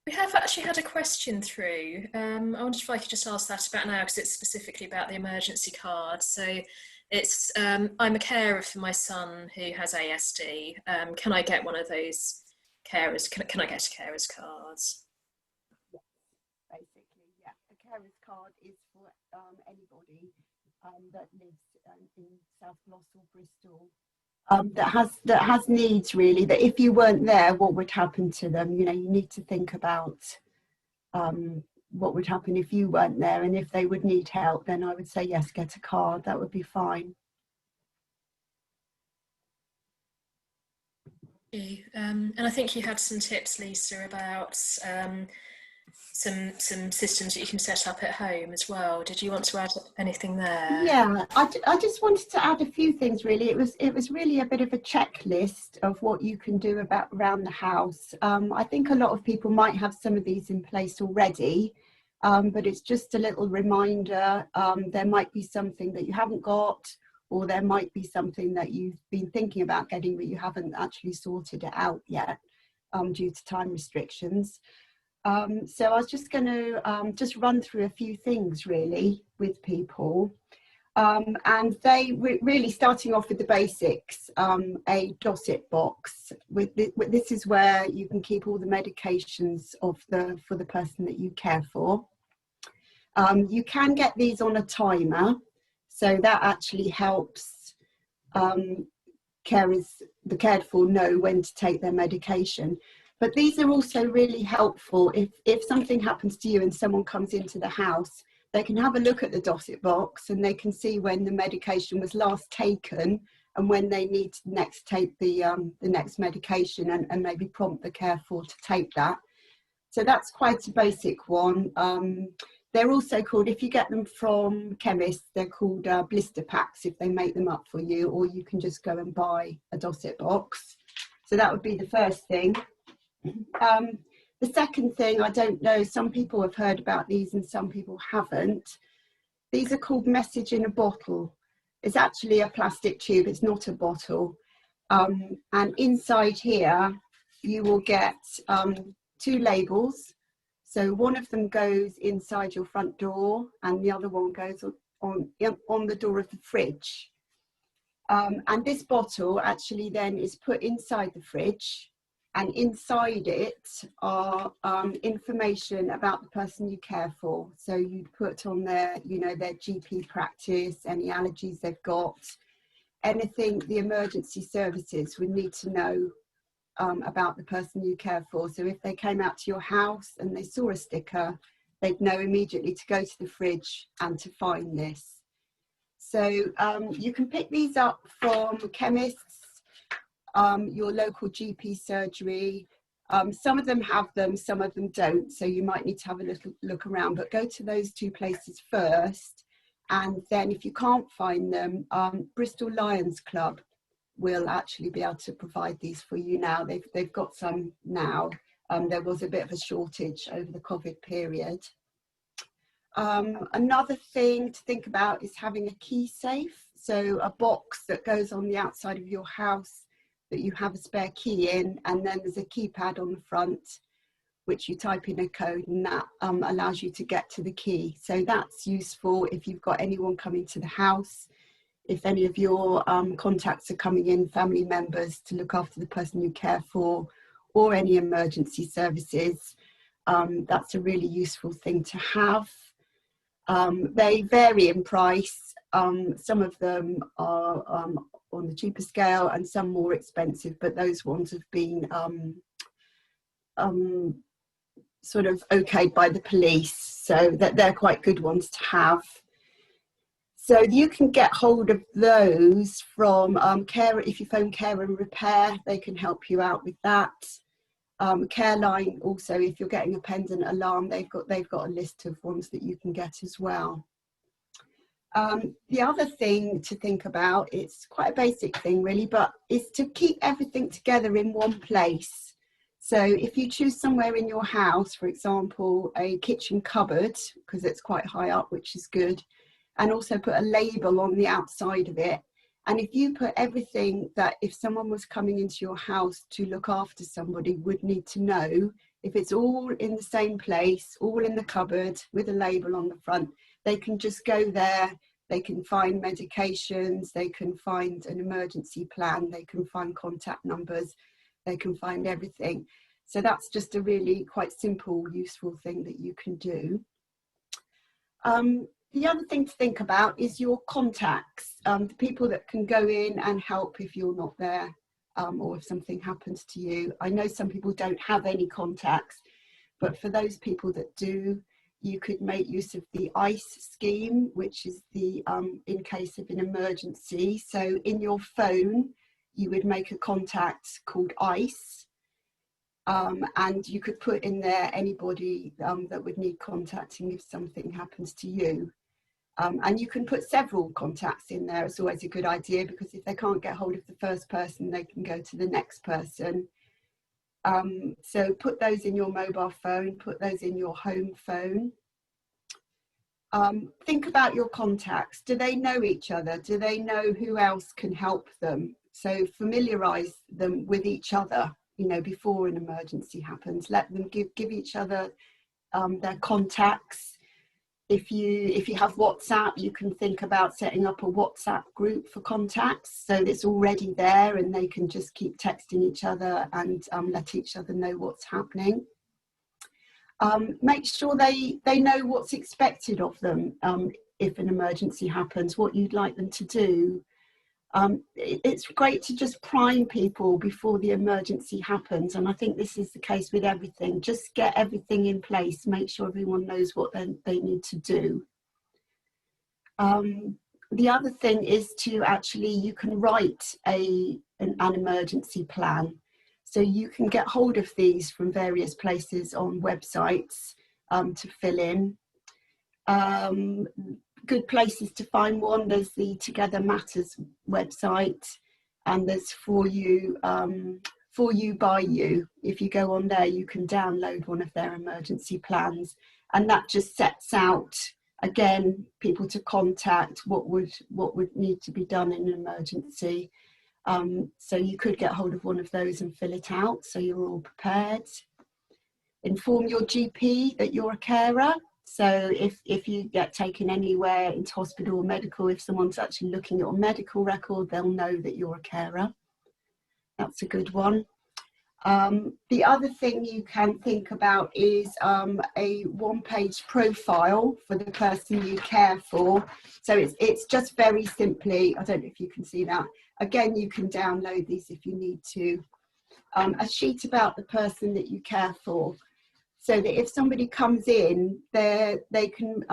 We have actually had a question through. I wondered if I could just ask that about now, because it's specifically about the emergency card. So it's, I'm a carer for my son who has ASD. Can I get one of those carers? Can I get a carer's card? Yes, basically, yeah. A carer's card is for anybody that lives in South Gloss or Bristol. That has needs, really, that if you weren't there, what would happen to them? You know, you need to think about what would happen if you weren't there, and if they would need help, then I would say yes, get a card. That would be fine. And I think you had some tips, Lisa, about some systems that you can set up at home as well. Did you want to add anything there? Yeah, I just wanted to add a few things, really. It was really a bit of a checklist of what you can do around the house. I think a lot of people might have some of these in place already, but it's just a little reminder. There might be something that you haven't got, or there might be something that you've been thinking about getting but you haven't actually sorted it out yet due to time restrictions. So I was just going to just run through a few things really with people, and they really starting off with the basics. A Dosset box this is where you can keep all the medications for the person that you care for. You can get these on a timer, so that actually helps the cared for know when to take their medication. But these are also really helpful if something happens to you and someone comes into the house, they can have a look at the Dosset box and they can see when the medication was last taken and when they need to next take the next medication, and maybe prompt the care for to take that. So that's quite a basic one. They're also called, if you get them from chemists, they're called blister packs if they make them up for you, or you can just go and buy a Dosset box. So that would be the first thing. The second thing, I don't know, some people have heard about these and some people haven't. These are called message in a bottle. It's actually a plastic tube, it's not a bottle. And inside here, you will get 2 labels. So one of them goes inside your front door and the other one goes on the door of the fridge. And this bottle actually then is put inside the fridge, and inside it are information about the person you care for. So you'd put on their, their GP practice, any allergies they've got, anything the emergency services would need to know about the person you care for. So if they came out to your house and they saw a sticker, they'd know immediately to go to the fridge and to find this. So you can pick these up from chemists, your local GP surgery. Some of them have them, some of them don't. So you might need to have a little look around, but go to those two places first. And then if you can't find them, Bristol Lions Club will actually be able to provide these for you now. They've got some now. There was a bit of a shortage over the COVID period. Another thing to think about is having a key safe. So a box that goes on the outside of your house that you have a spare key in, and then there's a keypad on the front which you type in a code, and that allows you to get to the key. So that's useful if you've got anyone coming to the house, if any of your contacts are coming in, family members to look after the person you care for, or any emergency services. That's a really useful thing to have. They vary in price. Some of them are on the cheaper scale and some more expensive, but those ones have been sort of okayed by the police, so that they're quite good ones to have. So you can get hold of those from Care. If you phone Care and Repair, they can help you out with that. Careline also, if you're getting a pendant alarm, they've got a list of ones that you can get as well. The other thing to think about, it's quite a basic thing really, but is to keep everything together in one place. So if you choose somewhere in your house, for example, a kitchen cupboard, because it's quite high up, which is good, and also put a label on the outside of it. And if you put everything that if someone was coming into your house to look after somebody would need to know, if it's all in the same place, all in the cupboard with a label on the front, they can just go there, they can find medications, they can find an emergency plan, they can find contact numbers, they can find everything. So that's just a really quite simple, useful thing that you can do. The other thing to think about is your contacts, the people that can go in and help if you're not there, or if something happens to you. I know some people don't have any contacts, but for those people that do, you could make use of the ICE scheme, which is the in case of an emergency. So in your phone, you would make a contact called ICE. And you could put in there anybody that would need contacting if something happens to you. And you can put several contacts in there. It's always a good idea, because if they can't get hold of the first person, they can go to the next person. So put those in your mobile phone, put those in your home phone. Think about your contacts. Do they know each other? Do they know who else can help them? So familiarise them with each other, you know, before an emergency happens. Let them give each other their contacts. If you have WhatsApp, you can think about setting up a WhatsApp group for contacts, so it's already there and they can just keep texting each other and let each other know what's happening. Make sure they know what's expected of them if an emergency happens, what you'd like them to do. It's great to just prime people before the emergency happens, and I think this is the case with everything. Just get everything in place, make sure everyone knows what they need to do. The other thing is to actually, you can write an emergency plan. So you can get hold of these from various places on websites to fill in. Good places to find one, there's the Together Matters website, and there's For You by You. If you go on there, you can download one of their emergency plans, and that just sets out again people to contact, what would need to be done in an emergency. So you could get hold of one of those and fill it out so you're all prepared. Inform your GP that you're a carer. So if you get taken anywhere into hospital or medical, if someone's actually looking at your medical record, they'll know that you're a carer. That's a good one. The other thing you can think about is a one-page profile for the person you care for. So it's just very simply, I don't know if you can see that. Again, you can download these if you need to. a sheet about the person that you care for, so that if somebody comes in, they can,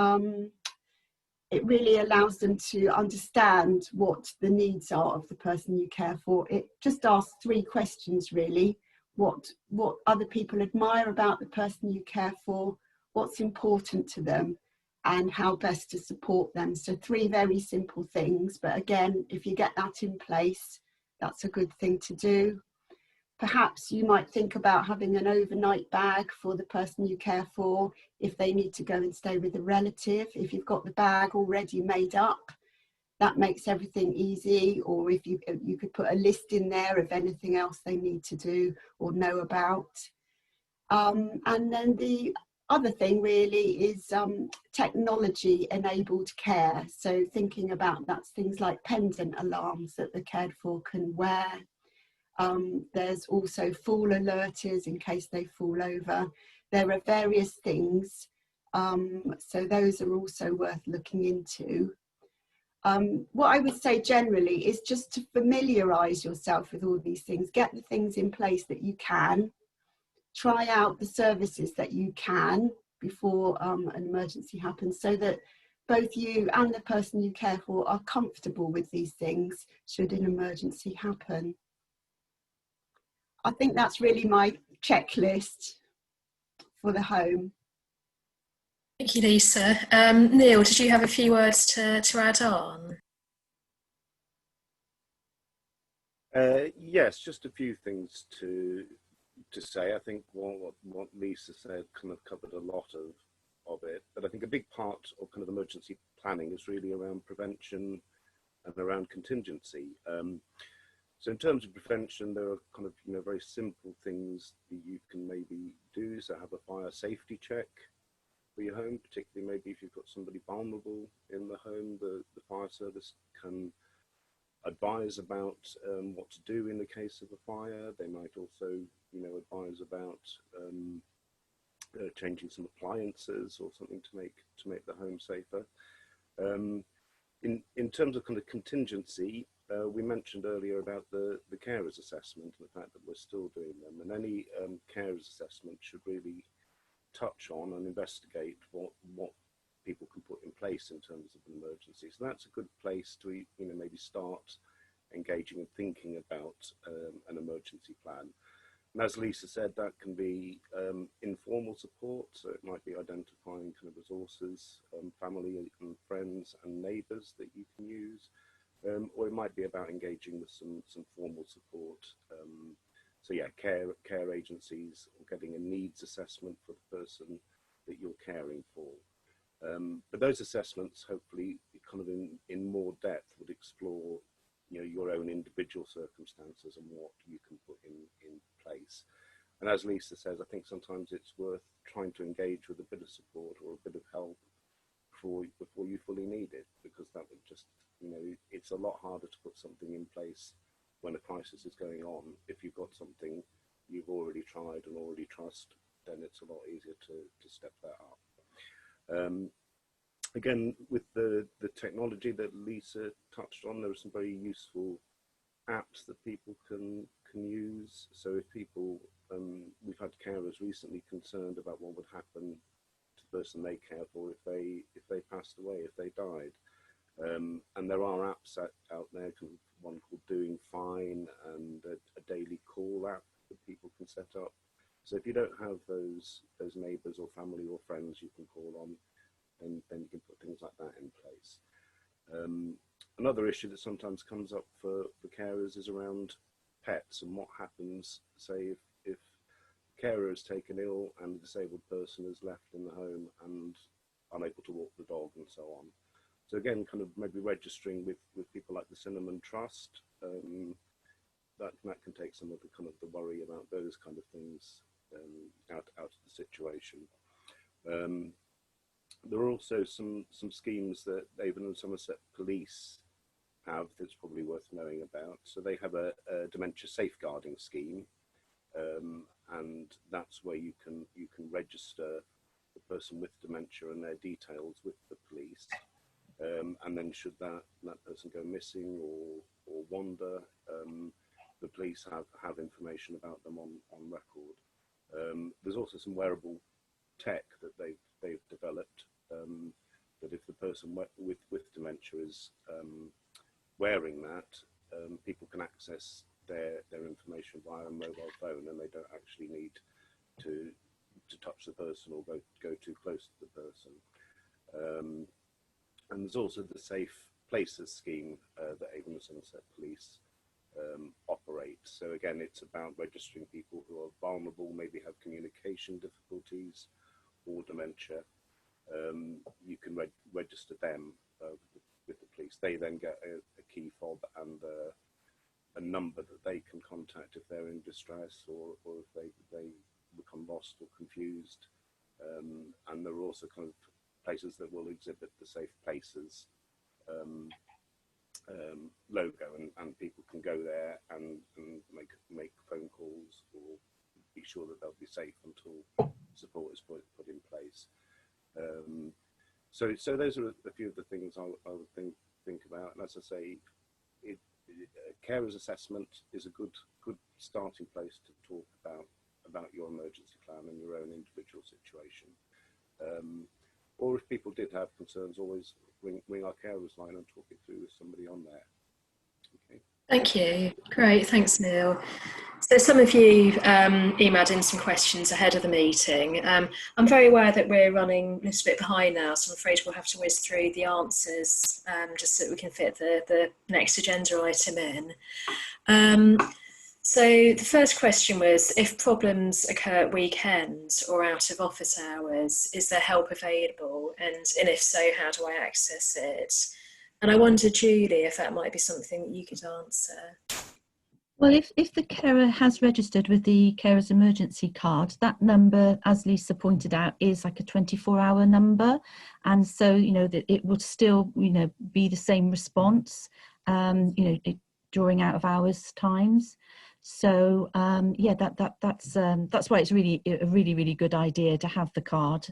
it really allows them to understand what the needs are of the person you care for. It just asks 3 questions really. What other people admire about the person you care for, what's important to them, and how best to support them. So 3 very simple things, but again, if you get that in place, that's a good thing to do. Perhaps you might think about having an overnight bag for the person you care for if they need to go and stay with a relative. If you've got the bag already made up, that makes everything easy. Or if you could put a list in there of anything else they need to do or know about. And then the other thing really is technology enabled care. So thinking about that's things like pendant alarms that the cared for can wear. There's also fall alerters in case they fall over. There are various things, so those are also worth looking into. What I would say generally is just to familiarise yourself with all these things, get the things in place that you can, try out the services that you can before an emergency happens, so that both you and the person you care for are comfortable with these things should an emergency happen. I think that's really my checklist for the home. Thank you, Lisa. Neil, did you have a few words to add on? Yes, just a few things to say. I think what Lisa said kind of covered a lot of it, but I think a big part of kind of emergency planning is really around prevention and around contingency. So in terms of prevention, there are kind of, very simple things that you can maybe do. So have a fire safety check for your home, particularly maybe if you've got somebody vulnerable in the home. The fire service can advise about what to do in the case of a fire. They might also, advise about changing some appliances or something to make the home safer. In terms of kind of contingency, we mentioned earlier about the carers assessment and the fact that we're still doing them, and any carers assessment should really touch on and investigate what people can put in place in terms of an emergency. So that's a good place to maybe start engaging and thinking about an emergency plan. And as Lisa said, that can be informal support, so it might be identifying kind of resources, family and friends and neighbours that you can use, or it might be about engaging with some formal support. So yeah, care agencies, or getting a needs assessment for the person that you're caring for. But those assessments, hopefully, kind of in more depth, would explore your own individual circumstances and what you can put in place. And as Lisa says, I think sometimes it's worth trying to engage with a bit of support or a bit of help before you fully need it, because that would just, it's a lot harder to put something in place when a crisis is going on. If you've got something you've already tried and already trust, then it's a lot easier to step that up. Again, with the technology that Lisa touched on, there are some very useful apps that people can use. So if people, we've had carers recently concerned about what would happen to the person they care for if they passed away, if they died. And there are apps out there, one called Doing Fine and a daily call app that people can set up. So if you don't have those neighbours or family or friends you can call on, then you can put things like that in place. Another issue that sometimes comes up for carers is around pets and what happens, say, if carer is taken ill and a disabled person is left in the home and unable to walk the dog and so on. So again, kind of maybe registering with people like the Cinnamon Trust, that can take some of the worry about those kind of things out of the situation. There are also some schemes that Avon and Somerset Police have that's probably worth knowing about. So they have a dementia safeguarding scheme, and that's where you can register the person with dementia and their details with the police. And then should that person go missing or wander, the police have information about them on record. There's also some wearable tech that they've developed, that if the person with dementia is wearing that, people can access their information via a mobile phone, and they don't actually need to touch the person or go too close to the person. And there's also the Safe Places scheme that Avon and Somerset Police operate. So again, it's about registering people who are vulnerable, maybe have communication difficulties or dementia. You can register them with the police. They then get a key fob and a number that they can contact if they're in distress, or if they become lost or confused. And there are also kind of places that will exhibit the Safe Places logo, and people can go there and make phone calls or be sure that they'll be safe until support is put in place. So those are a few of the things I would think about. And as I say, carers assessment is a good starting place to talk about your emergency plan and your own individual situation. Or if people did have concerns, always ring our carers line and talk it through with somebody on there. Okay. Thank you. Great, thanks Neil. So some of you emailed in some questions ahead of the meeting. I'm very aware that we're running a little bit behind now, so I'm afraid we'll have to whiz through the answers just so that we can fit the next agenda item in. So the first question was, if problems occur at weekends or out of office hours, is there help available? And if so, how do I access it? And I wondered, Julie, if that might be something that you could answer. Well, if the carer has registered with the carer's emergency card, that number, as Lisa pointed out, is like a 24-hour number. And so, that it would still, be the same response, during out of hours times. So yeah, that's why it's really a really good idea to have the card.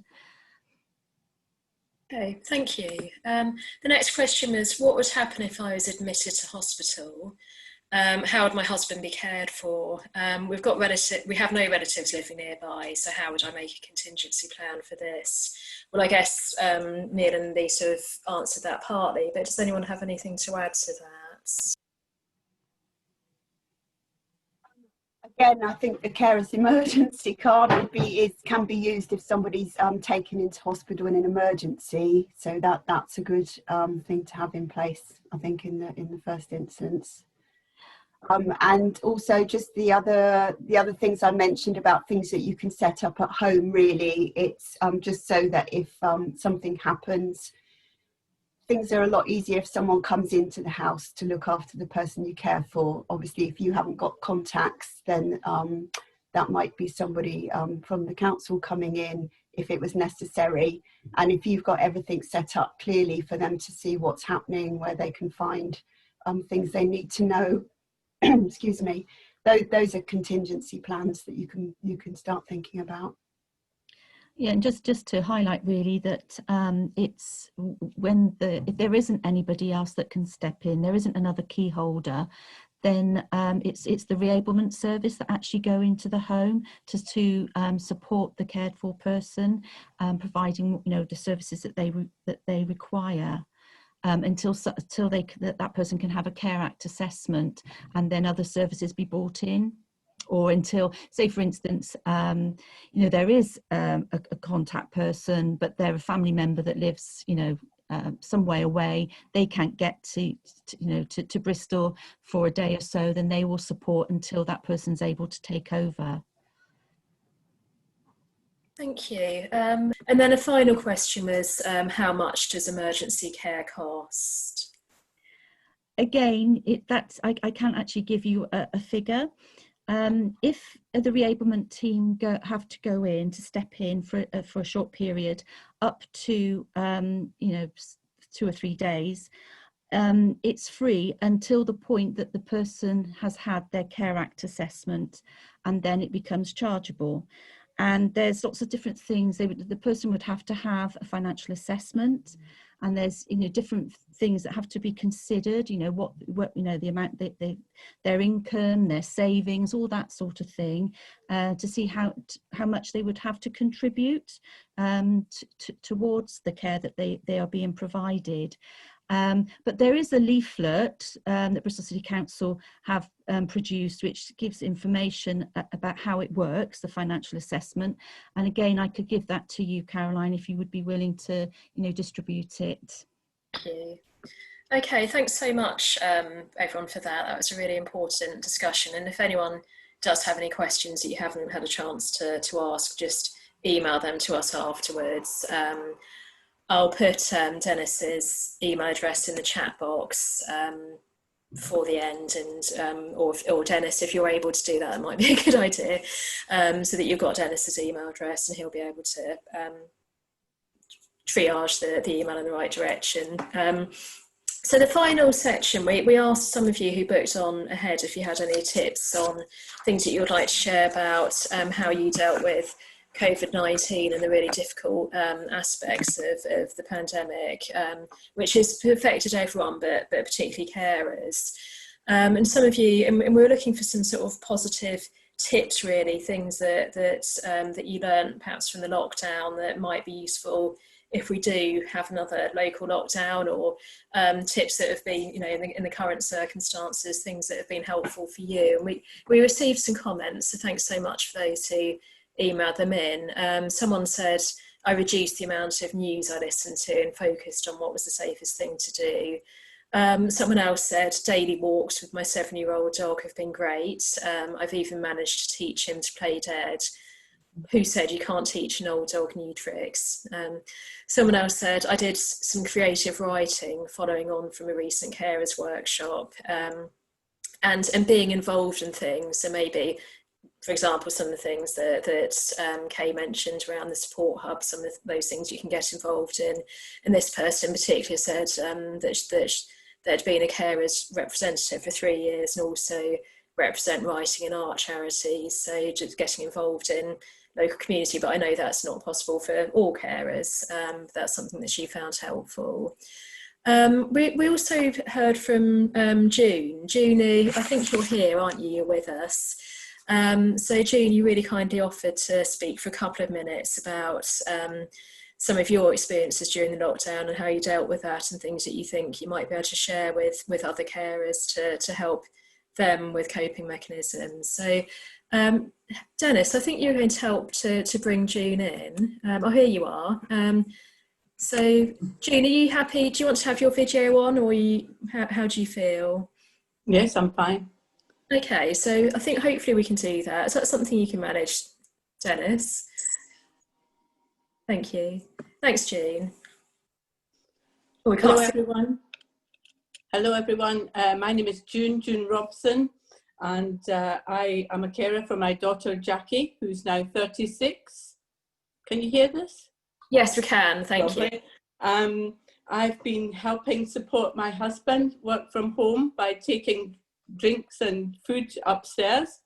Okay, thank you. The next question was, what would happen if I was admitted to hospital? How would my husband be cared for? We have no relatives living nearby, so how would I make a contingency plan for this? Well, I guess Neil and Lisa have answered that partly, but does anyone have anything to add to that? Again, I think the carer's emergency card can be used if somebody's taken into hospital in an emergency. So that's a good thing to have in place, I think, in the first instance. And also just the other things I mentioned about things that you can set up at home. Really, it's just so that if something happens, things are a lot easier if someone comes into the house to look after the person you care for. Obviously, if you haven't got contacts, then that might be somebody from the council coming in if it was necessary. And if you've got everything set up clearly for them to see what's happening, where they can find things they need to know, excuse me, those are contingency plans that you can start thinking about. Yeah, and just to highlight really that it's if there isn't anybody else that can step in, there isn't another key holder, then it's the reablement service that actually go into the home to support the cared for person, providing the services that they require. Until that person can have a Care Act assessment, and then other services be brought in. Or until, say for instance, there is a contact person, but they're a family member that lives, some way away, they can't get to Bristol for a day or so, then they will support until that person's able to take over. Thank you. And then a final question was, how much does emergency care cost? Again, I can't actually give you a figure. If the reablement team have to go in to step in for a short period, up to 2 or 3 days, it's free until the point that the person has had their Care Act assessment, and then it becomes chargeable. And there's lots of different things. The person would have to have a financial assessment, and there's different things that have to be considered. What the amount that their income, their savings, all that sort of thing, to see how much they would have to contribute towards the care that they are being provided. But there is a leaflet that Bristol City Council have produced, which gives information about how it works, the financial assessment. And again, I could give that to you, Caroline, if you would be willing to, distribute it. Thank you. Okay, thanks so much, everyone, for that. That was a really important discussion. And if anyone does have any questions that you haven't had a chance to ask, just email them to us afterwards. I'll put Dennis's email address in the chat box for the end, and or Dennis, if you're able to do that, it might be a good idea, so that you've got Dennis's email address and he'll be able to triage the email in the right direction. So the final section, we asked some of you who booked on ahead if you had any tips on things that you would like to share about how you dealt with COVID-19 and the really difficult aspects of the pandemic, which has affected everyone, but particularly carers. And some of you, and we were looking for some sort of positive tips, really, things that you learned perhaps from the lockdown that might be useful if we do have another local lockdown, or tips that have been, in the current circumstances, things that have been helpful for you. And we received some comments, so thanks so much for those who emailed them in. Someone said, I reduced the amount of news I listened to and focused on what was the safest thing to do. Someone else said, daily walks with my 7-year-old dog have been great. I've even managed to teach him to play dead. Who said you can't teach an old dog new tricks? Someone else said, I did some creative writing following on from a recent carers workshop, and being involved in things. So maybe, for example, some of the things that Kay mentioned around the support hub, some of those things you can get involved in. And this person in particular said that they'd been a carers representative for 3 years and also represent writing and art charities. So just getting involved in local community, but I know that's not possible for all carers. That's something that she found helpful. We also heard from June. June, I think you're here, aren't you? You're with us. So June, you really kindly offered to speak for a couple of minutes about some of your experiences during the lockdown and how you dealt with that, and things that you think you might be able to share with other carers to help them with coping mechanisms. So Dennis, I think you're going to help to bring June in. Oh, here you are. So June, are you happy? Do you want to have your video on, or how do you feel? Yes, I'm fine. Okay, so I think hopefully we can do that. Is that something you can manage, Dennis? Thank you. Thanks, June. Oh, Hello, everyone. Hello, everyone. My name is June Robson, and I am a carer for my daughter, Jackie, who's now 36. Can you hear this? Yes, we can. Thank you. I've been helping support my husband work from home by taking drinks and food upstairs.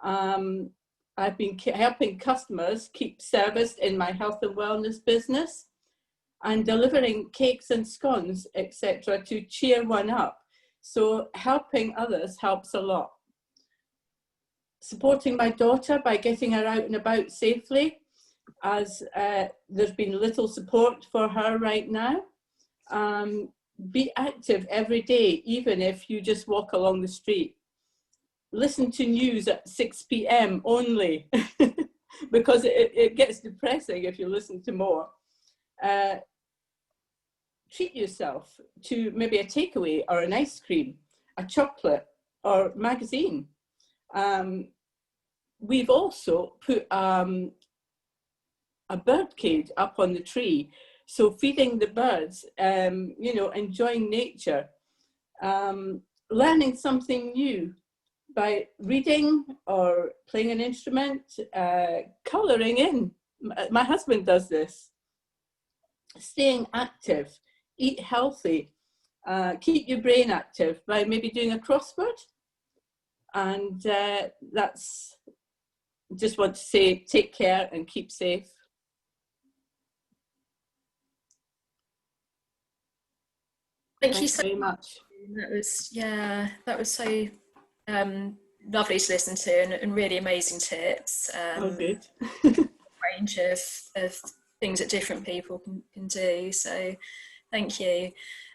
I've been helping customers keep serviced in my health and wellness business, and delivering cakes and scones, etc., to cheer one up. So helping others helps a lot. Supporting my daughter by getting her out and about safely, as there's been little support for her right now. Be active every day, even if you just walk along the street. Listen to news at 6 p.m. only, because it gets depressing if you listen to more. Treat yourself to maybe a takeaway or an ice cream, a chocolate or magazine. We've also put a bird cage up on the tree. So feeding the birds, enjoying nature, learning something new by reading or playing an instrument, colouring in. My husband does this. Staying active, eat healthy, keep your brain active by maybe doing a crossword. And that's, just want to say, take care and keep safe. Thank you so very much. That was so lovely to listen to, and really amazing tips. Oh, good. Range of things that different people can do. So thank you.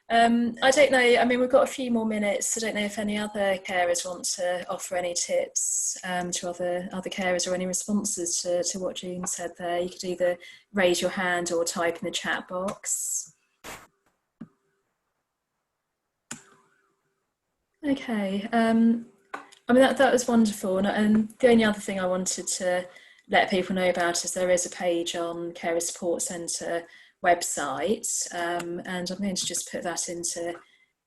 I don't know, I mean, we've got a few more minutes. I don't know if any other carers want to offer any tips to other carers, or any responses to what June said there. You could either raise your hand or type in the chat box. Okay, I mean, that was wonderful. And the only other thing I wanted to let people know about is there is a page on Carer Support Centre website, and I'm going to just put that into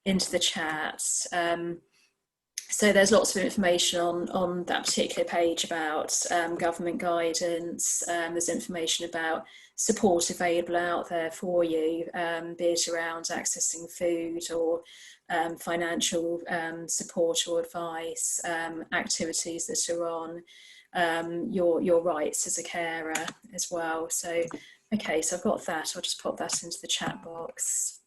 the chat. So there's lots of information on that particular page about government guidance. There's information about support available out there for you, be it around accessing food or financial support or advice, activities that are on your rights as a carer as well. So, okay, so I've got that. I'll just pop that into the chat box.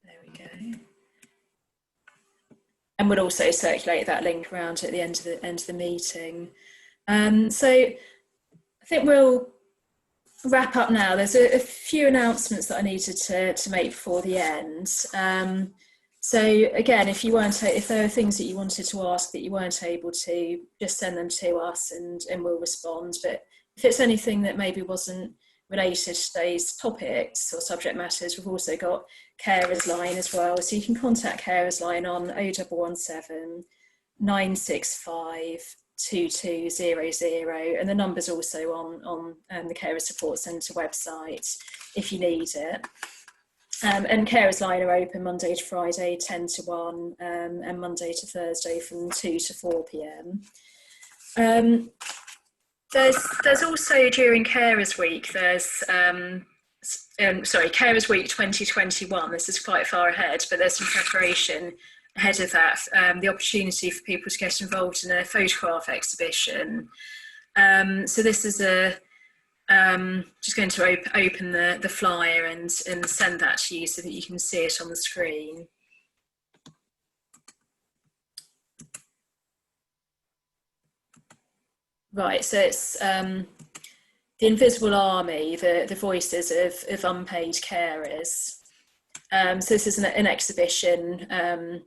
There we go. And we'll also circulate that link around at the end of the meeting. So I think we'll wrap up now. There's a few announcements that I needed to make before the end. So again, if there are things that you wanted to ask that you weren't able to, just send them to us and we'll respond. But if it's anything that maybe wasn't related to today's topics or subject matters, we've also got Carers Line as well. So you can contact Carers Line on 0117 965 2200, and the number's also on the Carer Support Centre website if you need it. And Carers Line are open Monday to Friday 10 to 1 and Monday to Thursday from 2 to 4 p.m. There's also during Carers Week, there's Carers Week 2021, this is quite far ahead, but there's some preparation ahead of that, the opportunity for people to get involved in a photograph exhibition. So this is just going to open the flyer and send that to you so that you can see it on the screen. Right, so it's the Invisible Army, the voices of unpaid carers. So this is an exhibition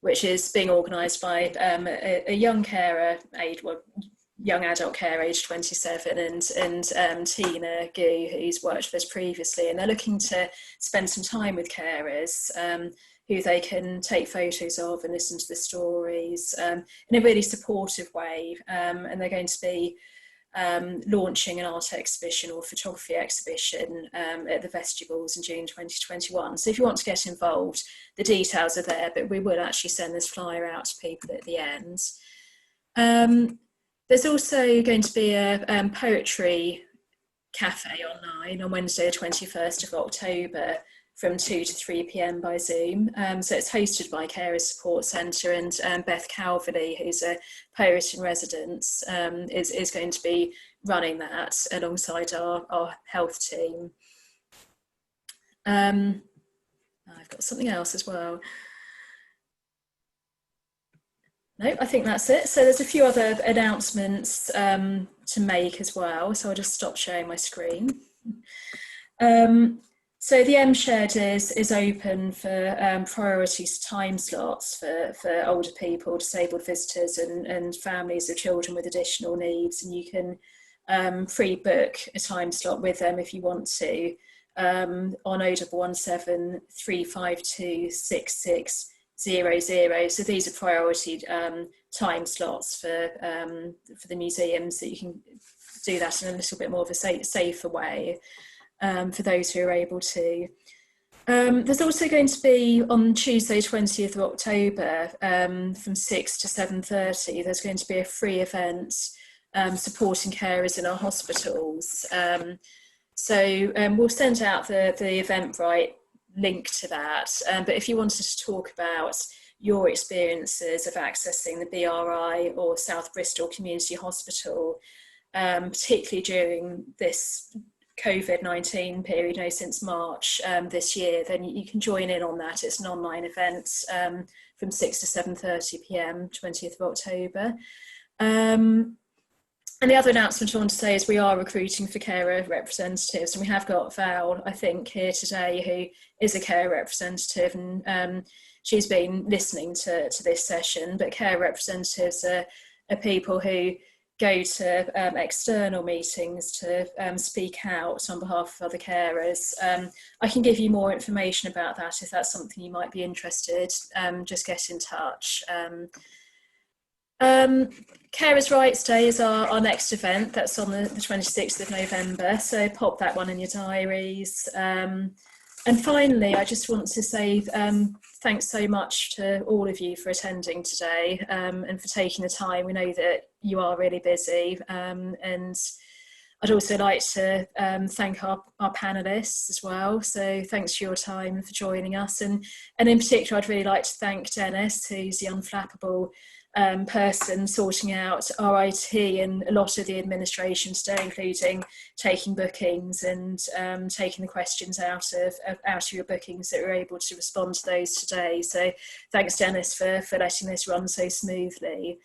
which is being organised by a young carer, young adult carer aged 27, and Tina Gu, who's worked with us previously, and they're looking to spend some time with carers who they can take photos of and listen to the stories in a really supportive way. And they're going to be launching an art exhibition or photography exhibition at the Vestibules in June 2021. So if you want to get involved, the details are there, but we will actually send this flyer out to people at the end. There's also going to be a poetry cafe online on Wednesday, the 21st of October from 2 to 3 p.m. by Zoom. So it's hosted by Carer Support Centre, and Beth Calverley, who's a poet in residence, is going to be running that alongside our health team. I've got something else as well. No, I think that's it. So there's a few other announcements to make as well. So I'll just stop sharing my screen. So the M-Shed is open for priority time slots for older people, disabled visitors and families of children with additional needs. And you can pre-book a time slot with them if you want to on 0117 352 6600. So these are priority time slots for the museums, so you can do that in a little bit more of a safer way. For those who are able to. There's also going to be on Tuesday 20th of October from 6 to 7:30, there's going to be a free event supporting carers in our hospitals. So we'll send out the Eventbrite link to that, but if you wanted to talk about your experiences of accessing the BRI or South Bristol Community Hospital, particularly during this COVID-19 period, since March this year, then you can join in on that. It's an online event from 6 to 7:30 p.m, 20th of October. And the other announcement I want to say is we are recruiting for carer representatives, and we have got Val, I think, here today, who is a carer representative, and she's been listening to this session. But carer representatives are people who go to external meetings to speak out on behalf of other carers. I can give you more information about that if that's something you might be interested. Just get in touch. Carers' Rights Day is our next event. That's on the 26th of November, so pop that one in your diaries. And finally, I just want to say thanks so much to all of you for attending today, and for taking the time. We know that you are really busy, and I'd also like to thank our panellists as well. So thanks for your time, for joining us, and in particular I'd really like to thank Dennis, who's the unflappable person sorting out our IT and a lot of the administration today, including taking bookings and taking the questions out of your bookings, that we're able to respond to those today. So thanks, Dennis, for letting this run so smoothly.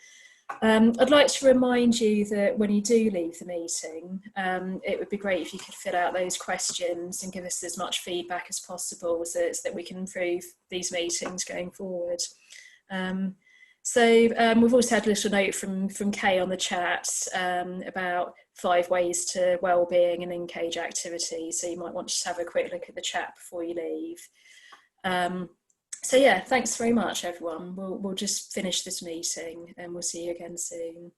I'd like to remind you that when you do leave the meeting, it would be great if you could fill out those questions and give us as much feedback as possible, so that we can improve these meetings going forward. We've also had a little note from Kay on the chat about 5 ways to wellbeing and in-cage activity, so you might want to have a quick look at the chat before you leave. So yeah, thanks very much everyone. We'll just finish this meeting and we'll see you again soon.